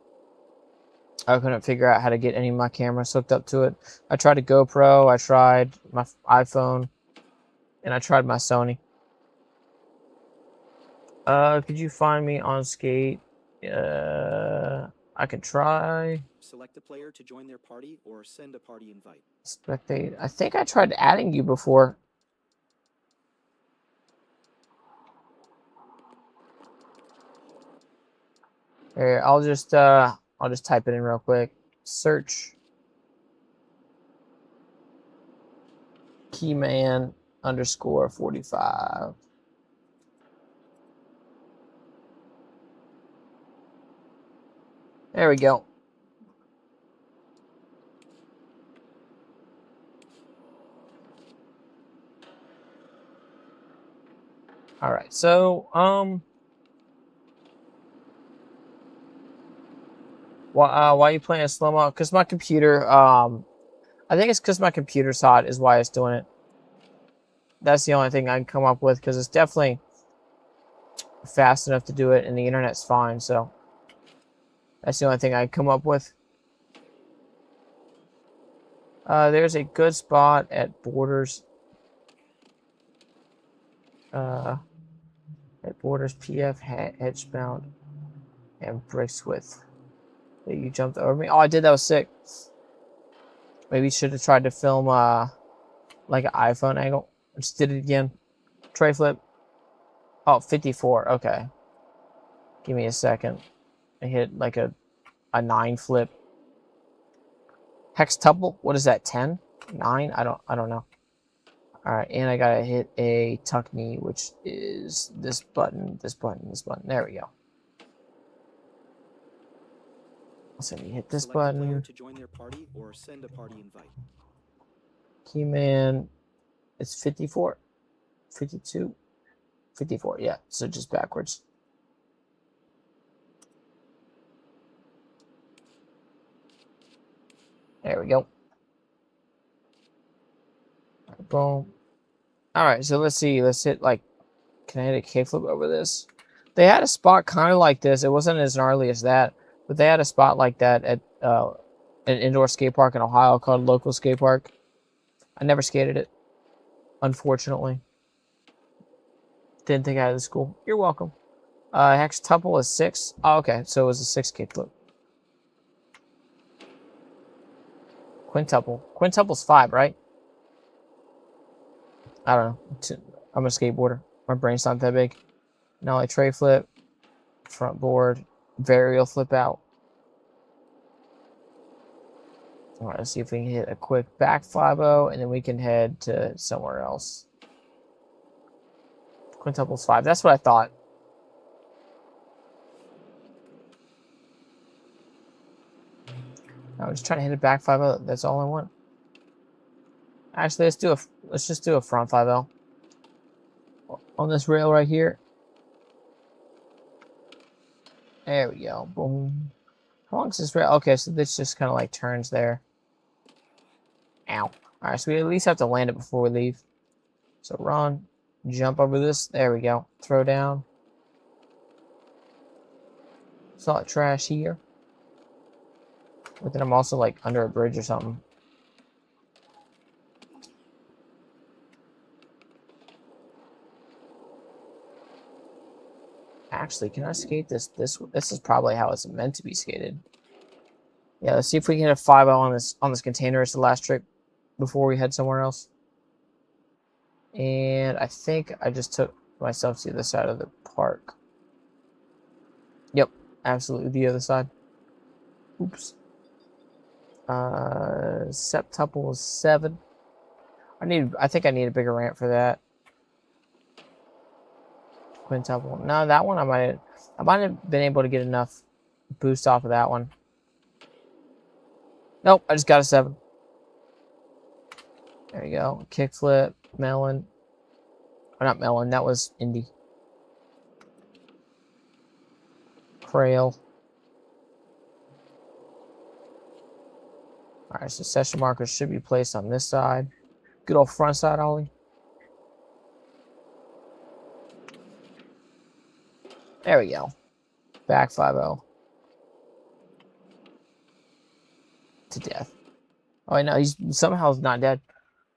I couldn't figure out how to get any of my cameras hooked up to it. I tried a GoPro, I tried my iPhone, and I tried my Sony. Could you find me on Skate? I could try. Select a player to join their party or send a party invite. Spectate. I think I tried adding you before. Here, I'll just type it in real quick. Search Keyman underscore 45. There we go. All right, so why are you playing a slow mo? Because my computer, I think it's because my computer's hot is why it's doing it. That's the only thing I can come up with, because it's definitely fast enough to do it, and the internet's fine. So that's the only thing I can come up with. There's a good spot at Borders. At Borders, PF, Hedgebound, and Bricks with. You jumped over me. Oh, I did. That was sick. Maybe you should have tried to film like an iPhone angle. I just did it again. Tray flip. Oh, 54. Okay. Give me a second. I hit like a 9 flip. Hextuple. What is that? 10? 9? I don't know. All right, and I gotta hit a tuck knee, which is this button, this button, this button. There we go. So you hit this Select a player button. to join their party or send a party invite. Keyman, it's 54, 52, 54. Yeah, so just backwards. There we go. Boom. All right, so let's see. Let's hit like, can I hit a kickflip over this? They had a spot kind of like this. It wasn't as gnarly as that, but they had a spot like that at an indoor skate park in Ohio called Local Skate Park. I never skated it, unfortunately. Didn't think I had the school. You're welcome. Hextuple is 6. Oh, okay, so it was a 6 kickflip. Quintuple. Quintuple's 5, right? I don't know. I'm a skateboarder. My brain's not that big. Now I tray flip, front board, varial flip out. All right, let's see if we can hit a quick back 5-0, and then we can head to somewhere else. Quintuple's 5. That's what I thought. I was trying to hit a back 5-0. That's all I want. Actually, let's just do a front 5-0 on this rail right here. There we go. Boom. How long is this rail? Okay, so this just kind of like turns there. Ow. All right, so we at least have to land it before we leave. So run, jump over this. There we go. Throw down. Salt trash here. But then I'm also like under a bridge or something. Actually, can I skate this? This is probably how it's meant to be skated. Yeah, let's see if we can hit a 5-0 on this container. It's the last trick before we head somewhere else. And I think I just took myself to the other side of the park. Yep, absolutely the other side. Oops. Septuple is 7. I think I need a bigger ramp for that. Quintuple. No, that one I might have been able to get enough boost off of that one. Nope, I just got a 7. There you go. Kickflip, melon. Or not melon, that was indie. Crail. Alright, so session markers should be placed on this side. Good old front side ollie. There we go. Back 5-0. To death. Oh, I know, he's somehow not dead.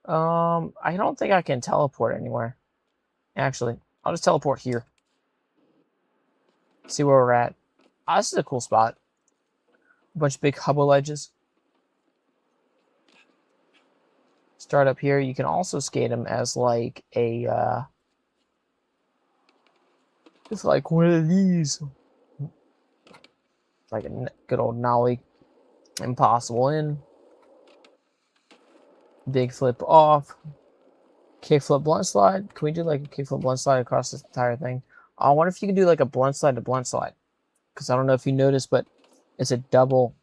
I don't think I can teleport anywhere. Actually, I'll just teleport here. See where we're at. Oh, this is a cool spot. A bunch of big hubble ledges. Start up here. You can also skate them as like a, it's like one of these. Like a good old nollie. Impossible in. Big flip off. Kickflip blunt slide. Can we do like a kickflip blunt slide across this entire thing? I wonder if you can do like a blunt slide to blunt slide. Because I don't know if you noticed, but it's a double.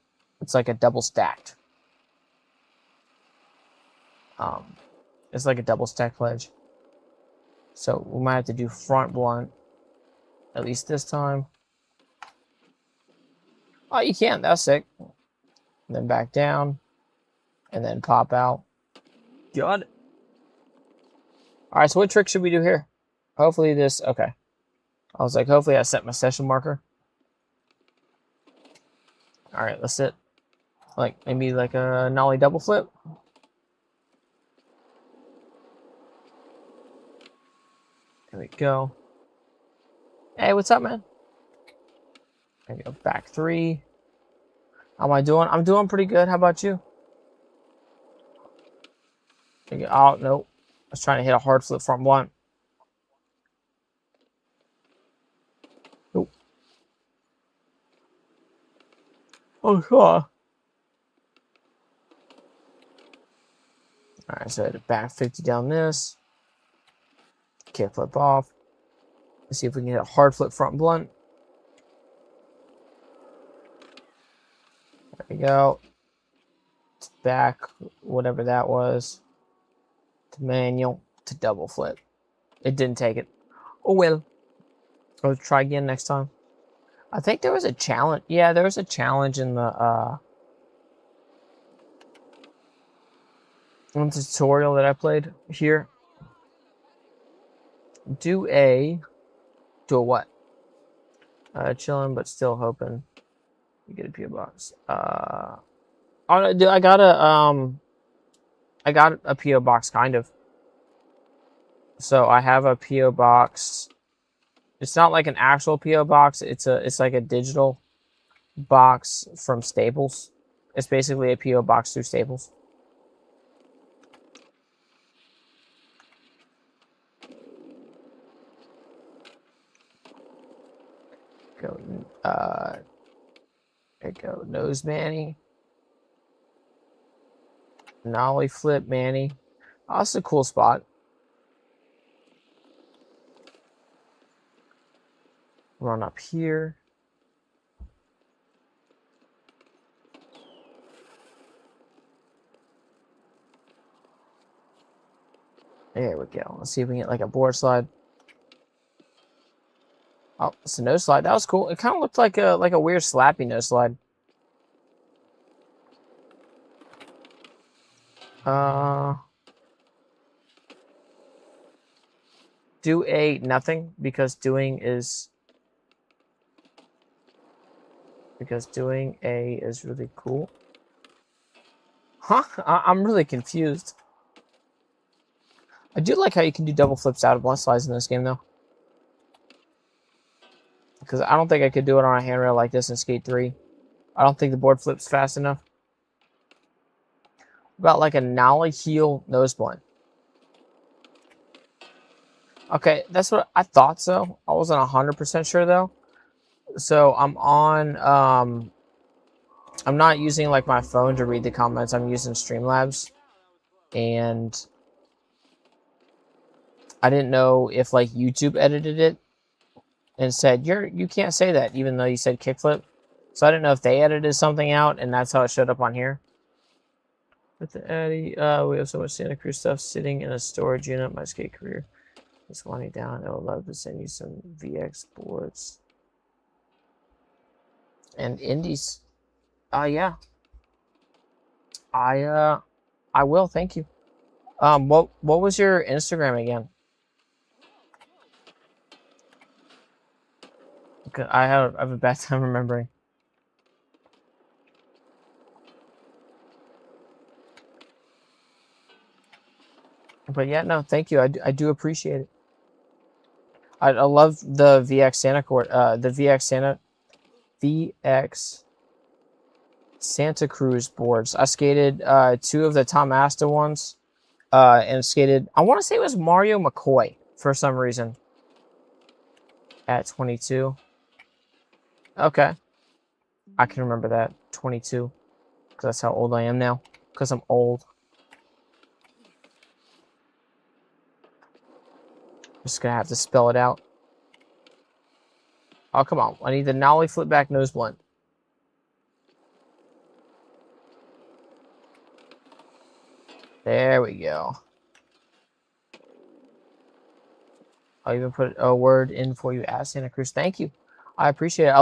It's like a double stacked. It's like a double stack ledge. So we might have to do front blunt. At least this time. Oh, you can. That's sick. And then back down. And then pop out. Got it. Alright, so what trick should we do here? Hopefully this... Okay. I was like, hopefully I set my session marker. Alright, let's sit. Like, maybe like a nollie double flip. There we go. Hey, what's up, man? There we go. Back 3. How am I doing? I'm doing pretty good. How about you? There you go. Oh, no. I was trying to hit a hard flip front blunt. Nope. Oh, God. Alright, so I had to back 50 down this. Kick flip off. Let's see if we can hit a hard flip front blunt. There we go. Back, whatever that was. To manual, to double flip. It didn't take it. Oh well. I'll try again next time. I think there was a challenge. Yeah, there was a challenge in the tutorial that I played here. Do a what? Chilling, but still hoping you get a PO box. Oh no, dude, I got a PO box kind of. So I have a PO box. It's not like an actual PO box. It's like a digital box from Staples. It's basically a PO box through Staples. Go, there you go. Nose Manny. Nollie flip Manny. Oh, that's a cool spot. Run up here. There we go. Let's see if we can get like a board slide. Oh, it's a nose slide. That was cool. It kind of looked like a weird slappy nose slide. Do a nothing because doing a is really cool. Huh? I'm really confused. I do like how you can do double flips out of blunt slides in this game though. Because I don't think I could do it on a handrail like this in Skate 3. I don't think the board flips fast enough. About like a nollie heel nose blunt. Okay, that's what I thought so. I wasn't 100% sure though. So I'm on, I'm not using like my phone to read the comments. I'm using Streamlabs. And I didn't know if like YouTube edited it and said, you can't say that, even though you said kickflip. So I didn't know if they edited something out, and that's how it showed up on here. With the Addy, we have so much Santa Cruz stuff sitting in a storage unit. My skate career is winding down. I would love to send you some VX boards and indies. Yeah, I will. Thank you. What was your Instagram again? Okay, I have a bad time remembering. But yeah, no, thank you. I do appreciate it. I love the VX Santa court. The VX Santa Cruz boards. I skated 2 of the Tom Asta ones. And skated, I want to say it was Mario McCoy for some reason. At 22. Okay. I can remember that. 22. Because that's how old I am now. Because I'm old. Just going to have to spell it out. Oh, come on. I need the nollie flip back nose blunt. There we go. I'll even put a word in for you at Santa Cruz. Thank you. I appreciate it. I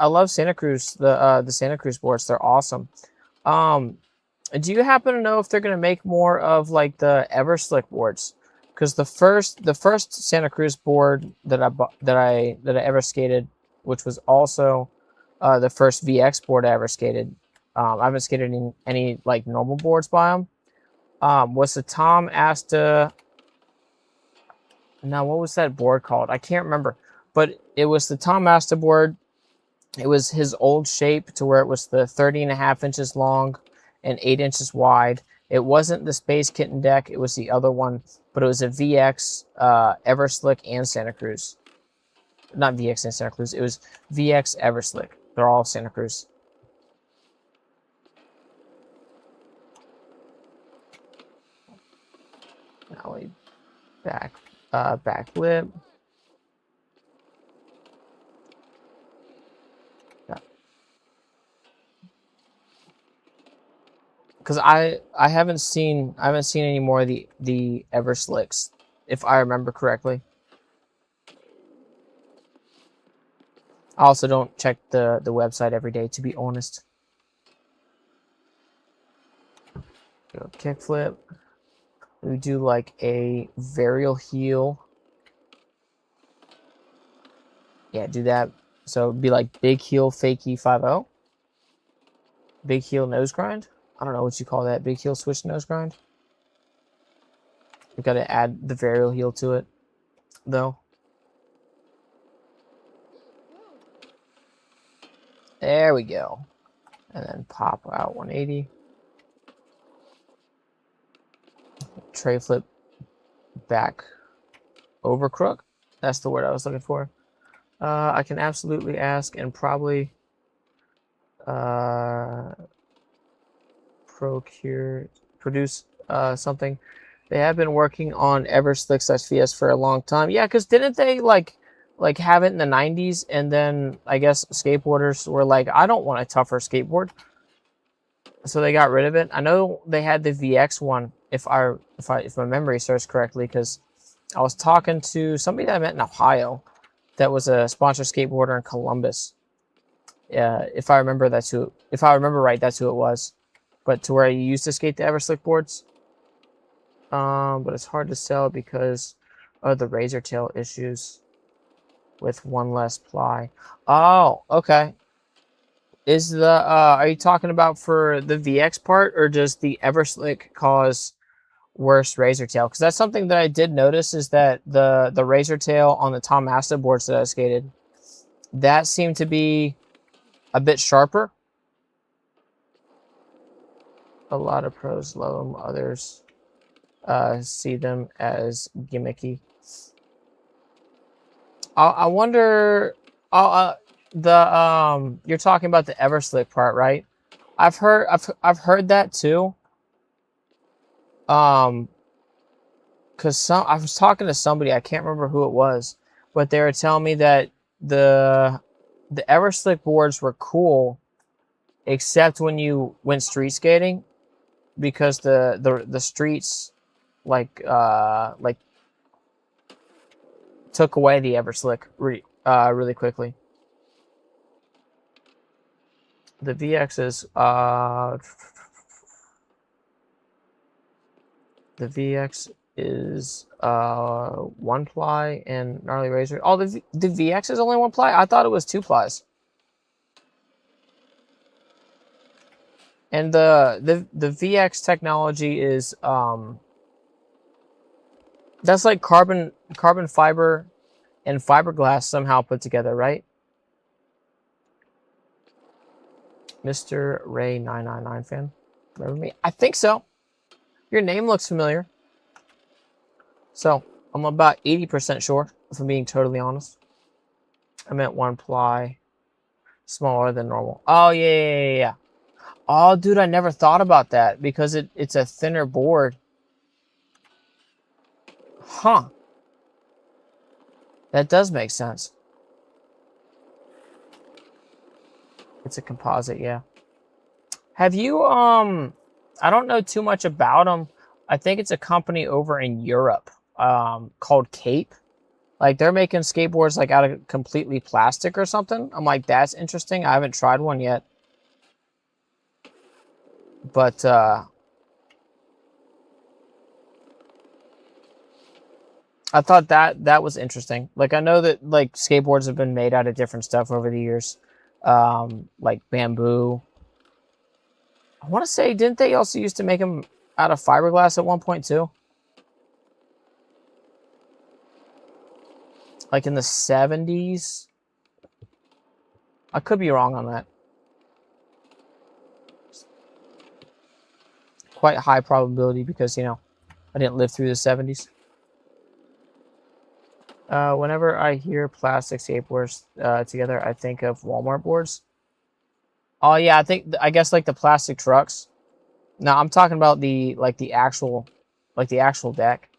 love Santa Cruz, the Santa Cruz boards. They're awesome. Do you happen to know if they're gonna make more of like the Everslick boards? Because the first Santa Cruz board that I ever skated, which was also the first VX board I ever skated. I haven't skated any like normal boards by them. Was the Tom Asta? Now, what was that board called? I can't remember, but it was the Tom Asta board. It was his old shape to where it was the 30.5 inches long and 8 inches wide. It wasn't the Space Kitten deck. It was the other one, but it was a VX, Everslick, and Santa Cruz. Not VX and Santa Cruz. It was VX Everslick. They're all Santa Cruz. Now we back flip. Because I haven't seen any more of the Everslicks, if I remember correctly. I also don't check the website every day, to be honest. Go kickflip. We do like a varial heel. Yeah, do that. So it'd be like big heel fakie 5-0. Big heel nose grind. I don't know what you call that. Big heel switch nose grind. We got to add the varial heel to it, though. There we go. And then pop out 180. Tray flip back over crook. That's the word I was looking for. I can absolutely ask and probably produce something. They have been working on Everslick/VS for a long time. Yeah, because didn't they like have it in the 90s, and then I guess skateboarders were like, I don't want a tougher skateboard, so they got rid of it. I know they had the VX one, if my memory serves correctly, because I was talking to somebody that I met in Ohio that was a sponsored skateboarder in Columbus. Yeah, if I remember right, that's who it was. But to where you used to skate the Everslick boards. But it's hard to sell because of the razor tail issues with one less ply. Oh, okay. Is the are you talking about for the VX part, or does the Everslick cause worse razor tail? Because that's something that I did notice, is that the razor tail on the Tom Asta boards that I skated, that seemed to be a bit sharper. A lot of pros love them. Others see them as gimmicky. I wonder. You're talking about the Everslick part, right? I've heard that too. Cause I was talking to somebody, I can't remember who it was, but they were telling me that the Everslick boards were cool, except when you went street skating, because the streets like took away the Everslick really quickly. The VXs the VX is 1-ply and gnarly razor. Oh, the VX is only 1-ply? I thought it was 2-plies. And the VX technology is that's like carbon fiber and fiberglass somehow put together, right? Mr. Ray 999 fan. Remember me? I think so. Your name looks familiar. So I'm about 80% sure, if I'm being totally honest. I meant 1-ply, smaller than normal. Oh yeah. Oh, dude, I never thought about that because it's a thinner board. Huh. That does make sense. It's a composite, yeah. Have you, I don't know too much about them. I think it's a company over in Europe, called Cape. Like, they're making skateboards, like, out of completely plastic or something. I'm like, that's interesting. I haven't tried one yet. But, I thought that was interesting. Like, I know that, like, skateboards have been made out of different stuff over the years. Like bamboo. I want to say, didn't they also used to make them out of fiberglass at one point too? Like in the 70s? I could be wrong on that. Quite high probability because, you know, I didn't live through the 70s. Whenever I hear plastic skateboards together, I think of Walmart boards. Oh yeah, I guess like the plastic trucks. No, I'm talking about the actual deck.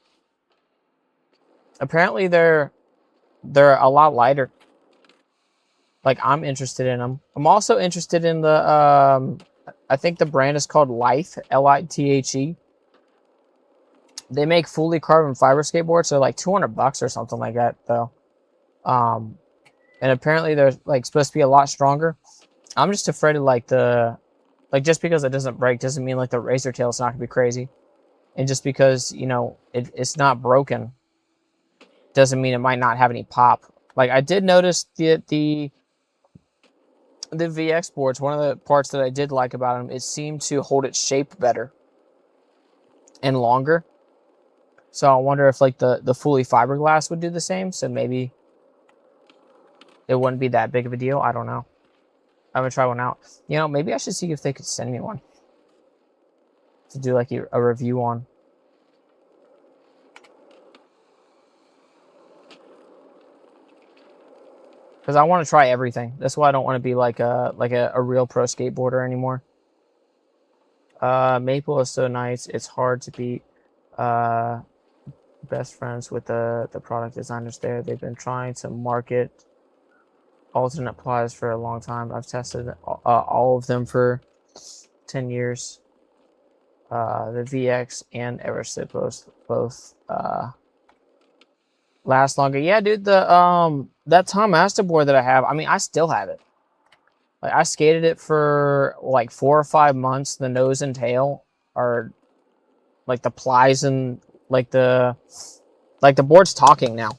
Apparently they're a lot lighter. Like, I'm interested in them. I'm also interested in the I think the brand is called Lithe, Lithe. They make fully carbon fiber skateboards. So like $200 or something like that though. And apparently they're like supposed to be a lot stronger. I'm just afraid of like just because it doesn't break doesn't mean like the razor tail is not gonna be crazy. And just because, you know, it's not broken doesn't mean it might not have any pop. Like, I did notice the VX boards, one of the parts that I did like about them, it seemed to hold its shape better and longer. So I wonder if like the fully fiberglass would do the same. So maybe it wouldn't be that big of a deal. I don't know. I'm gonna try one out. You know, maybe I should see if they could send me one to do like a review on. Because I want to try everything. That's why I don't want to be like a real pro skateboarder anymore. Maple is so nice. It's hard to beat. Best friends with the product designers there. They've been trying to market alternate plies for a long time. I've tested all of them for 10 years. The VX and Everslip both last longer. Yeah, dude, that Tom Asta board that I have, I mean, I still have it. Like, I skated it for like 4 or 5 months. The nose and tail are like the plies and like the board's talking now.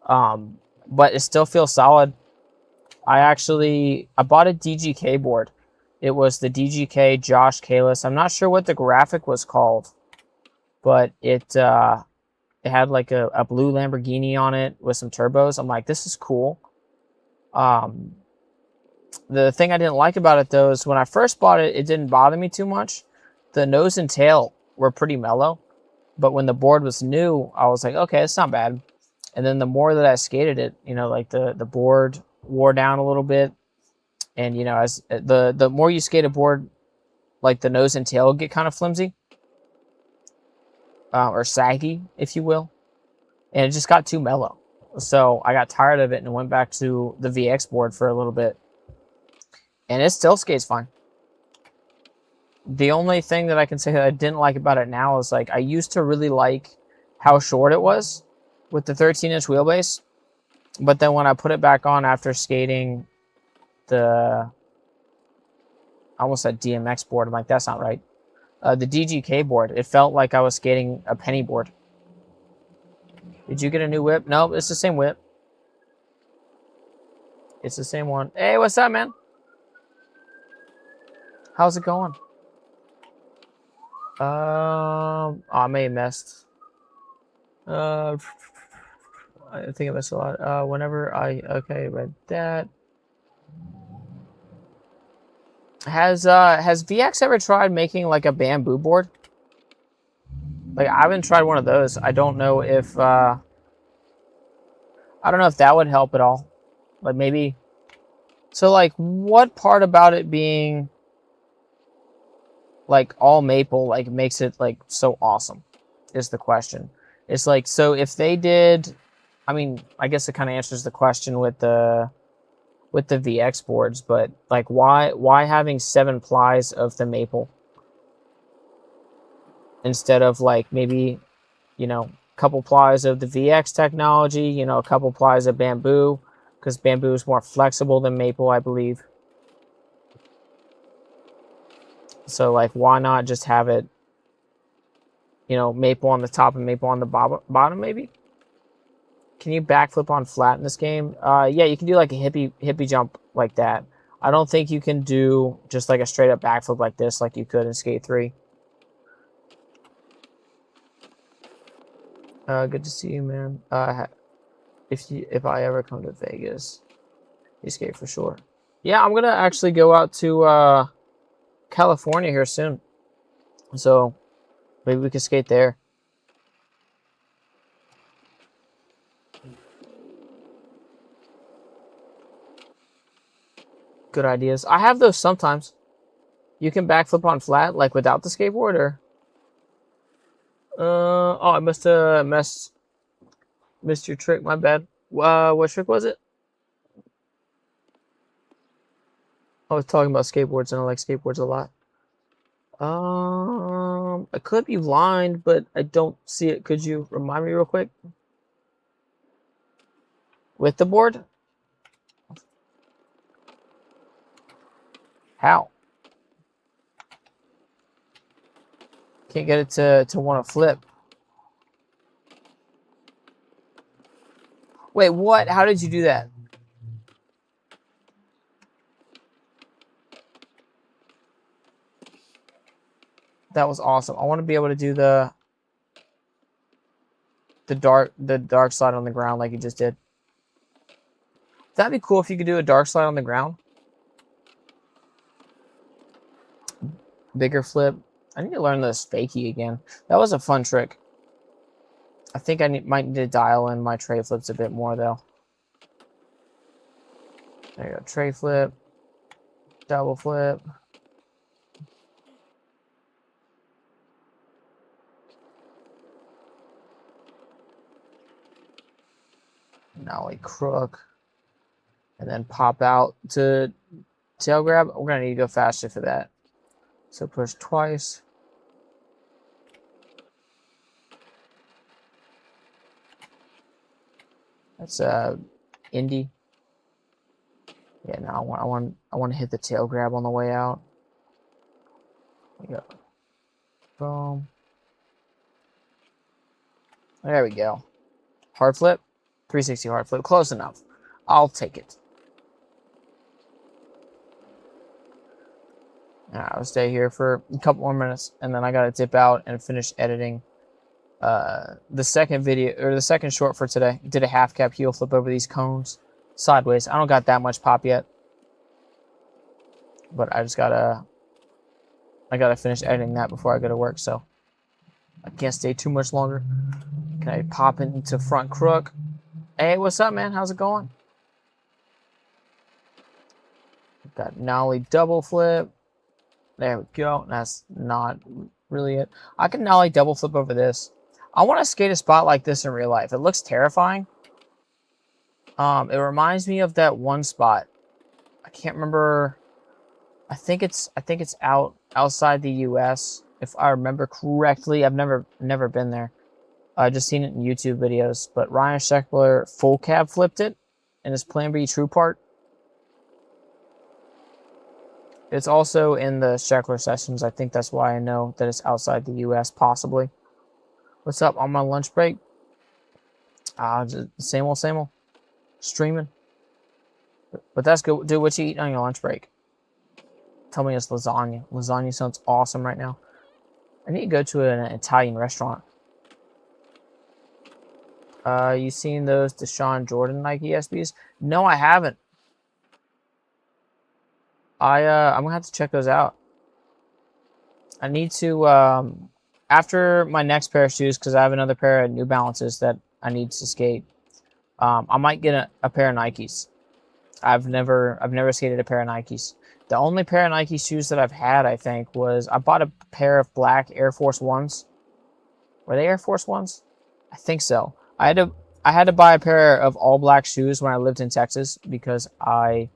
But it still feels solid. I bought a DGK board. It was the DGK Josh Kalis. I'm not sure what the graphic was called, but it had like a blue Lamborghini on it with some turbos. I'm like, this is cool. The thing I didn't like about it though is when I first bought it, it didn't bother me too much. The nose and tail were pretty mellow, but when the board was new, I was like, okay, it's not bad. And then the more that I skated it, you know, like the board wore down a little bit. And, you know, as the more you skate a board, like the nose and tail get kind of flimsy. Or saggy, if you will. And it just got too mellow. So I got tired of it and went back to the VX board for a little bit. And it still skates fine. The only thing that I can say that I didn't like about it now is like I used to really like how short it was with the 13-inch wheelbase. But then when I put it back on after skating I almost said DMX board. I'm like, that's not right. The DGK board. It felt like I was skating a penny board. Did you get a new whip? No, it's the same whip. It's the same one. Hey, what's up, man? How's it going? Oh, I may have messed. I think I missed a lot. Okay, read that. Has VX ever tried making like a bamboo board? Like I haven't tried one of those. I don't know if that would help at all. Like maybe. So like, what part about it being like all maple like makes it like so awesome? Is the question. It's like, so if they did, I mean, I guess it kind of answers the question with the VX boards, but like why having 7 plies of the maple instead of like maybe, you know, a couple plies of the VX technology, you know, a couple plies of bamboo, because bamboo is more flexible than maple, I believe. So like, why not just have it, you know, maple on the top and maple on the bottom maybe? Can you backflip on flat in this game? Yeah, you can do like a hippie jump like that. I don't think you can do just like a straight up backflip like this like you could in Skate 3. Good to see you, man. If I ever come to Vegas, you skate for sure. Yeah, I'm gonna actually go out to California here soon, so maybe we can skate there. Good ideas. I have those sometimes. You can backflip on flat, like without the skateboard, or oh, I must have missed your trick. My bad. What trick was it? I was talking about skateboards, and I like skateboards a lot. I could be blind, but I don't see it. Could you remind me real quick? With the board? How? Can't get it to want to flip. Wait, what? How did you do that? That was awesome. I want to be able to do the dark slide on the ground like you just did. That'd be cool if you could do a dark slide on the ground. Bigger flip. I need to learn this fakie again. That was a fun trick. I think I might need to dial in my tray flips a bit more though. There you go. Tray flip. Double flip. Nollie crook. And then pop out to tail grab. We're going to need to go faster for that. So push twice. That's indie. Yeah, no, I want to hit the tail grab on the way out. There we go. Boom. There we go. Hard flip. 360 hard flip. Close enough. I'll take it. I'll stay here for a couple more minutes, and then I gotta dip out and finish editing the second video, or the second short for today. Did a half cap heel flip over these cones sideways. I don't got that much pop yet, but I gotta finish editing that before I go to work, so I can't stay too much longer. Can I pop into front crook? Hey, what's up, man? How's it going? Got nollie double flip. There we go. That's not really it. I can nollie double flip over this. I want to skate a spot like this in real life. It looks terrifying. It reminds me of that one spot. I can't remember. I think it's outside the U.S. if I remember correctly. I've never been there. I just seen it in YouTube videos. But Ryan Sheckler full cab flipped it in his Plan B True part. It's also in the Sheckler sessions. I think that's why I know that it's outside the U.S. possibly. What's up on my lunch break? Just same old, same old. Streaming. But that's good. Dude, what you eating on your lunch break? Tell me it's lasagna. Lasagna sounds awesome right now. I need to go to an Italian restaurant. You seen those Deshaun Jordan Nike SBs? No, I haven't. I'm gonna have to check those out. I need to after my next pair of shoes, because I have another pair of New Balances that I need to skate. I might get a pair of Nikes. I've never skated a pair of Nikes. The only pair of Nike shoes that I've had, I think, was I bought a pair of black Air Force Ones. Were they Air Force Ones? I think so. I had to buy a pair of all black shoes when I lived in Texas because I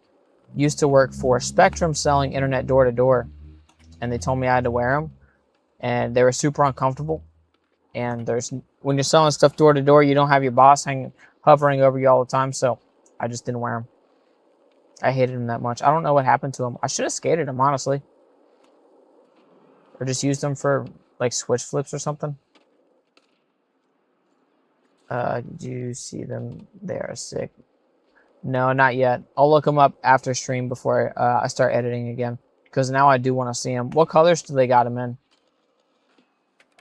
used to work for Spectrum selling internet door to door, and they told me I had to wear them, and they were super uncomfortable. And when you're selling stuff door to door, you don't have your boss hovering over you all the time, so I just didn't wear them. I hated them that much. I don't know what happened to them. I should have skated them, honestly. Or just used them for, like, switch flips or something. Did you see them? They are sick. No, not yet. I'll look them up after stream before I start editing again. Because now I do want to see them. What colors do they got them in?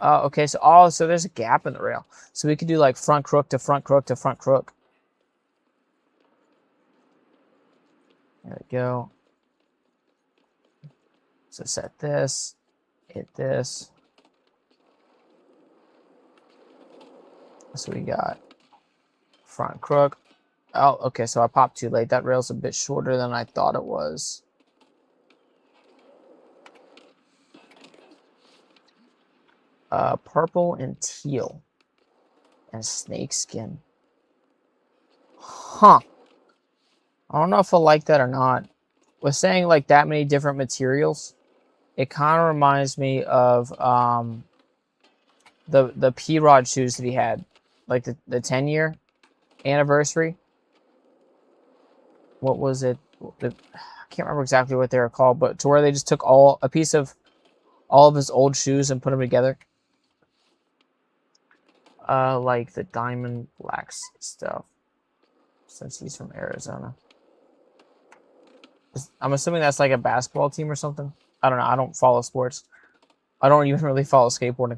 Okay, so there's a gap in the rail. So we could do, like, front crook to front crook to front crook. There we go. So set this, hit this. So we got front crook. Oh, okay, so I popped too late. That rail's a bit shorter than I thought it was. Purple and teal. And snake skin. Huh. I don't know if I like that or not. With saying like that many different materials, it kind of reminds me of the P-Rod shoes that he had, like the 10-year anniversary. What was it? I can't remember exactly what they were called, but to where they just took a piece of all of his old shoes and put them together. Like the diamond blacks stuff, since he's from Arizona. I'm assuming that's like a basketball team or something. I don't know. I don't follow sports. I don't even really follow skateboarding,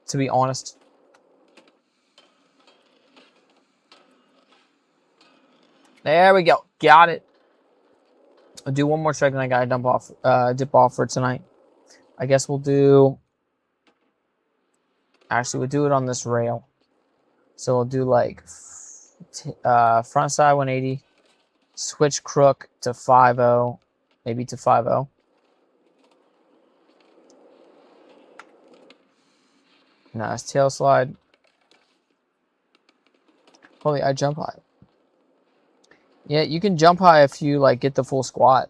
to be honest. There we go. Got it. I'll do one more trick and I gotta dip off for tonight. I guess we'll do... Actually, we'll do it on this rail. So we'll do like front side 180, switch crook to 5-0, maybe to 5-0. Nice tail slide. Holy, I jump high. Yeah, you can jump high if you like get the full squat.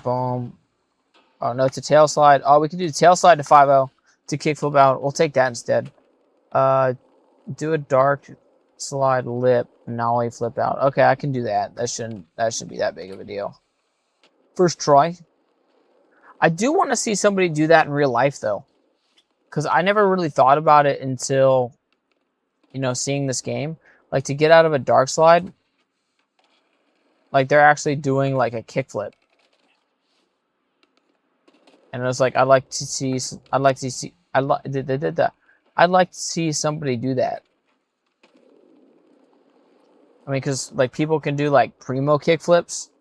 Boom. Oh, no, it's a tail slide. Oh, we can do the tail slide to 5-0 to kickflip out. We'll take that instead. Do a dark slide lip, nollie flip out. Okay, I can do that. That shouldn't be that big of a deal. First try. I do want to see somebody do that in real life, though. Because I never really thought about it until, you know, seeing this game. Like, to get out of a dark slide, like, they're actually doing, like, a kickflip. And it was like, I'd like to see somebody do that. I mean, because like people can do like primo kick flips,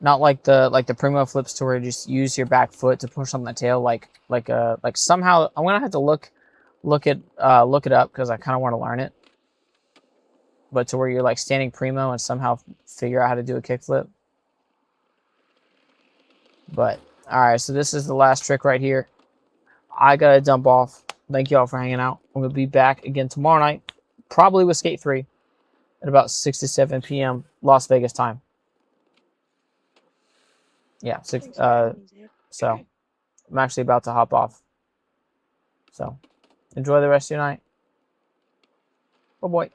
not like the primo flips to where you just use your back foot to push on the tail. Like somehow I'm gonna have to look it up because I kind of want to learn it. But to where you're like standing primo and somehow figure out how to do a kick flip. But all right, so this is the last trick right here. I gotta jump off. Thank you all for hanging out. I'm gonna be back again tomorrow night, probably with Skate 3 at about 6 to 7 p.m. Las Vegas time. Yeah, so I'm actually about to hop off. So enjoy the rest of your night. Oh boy.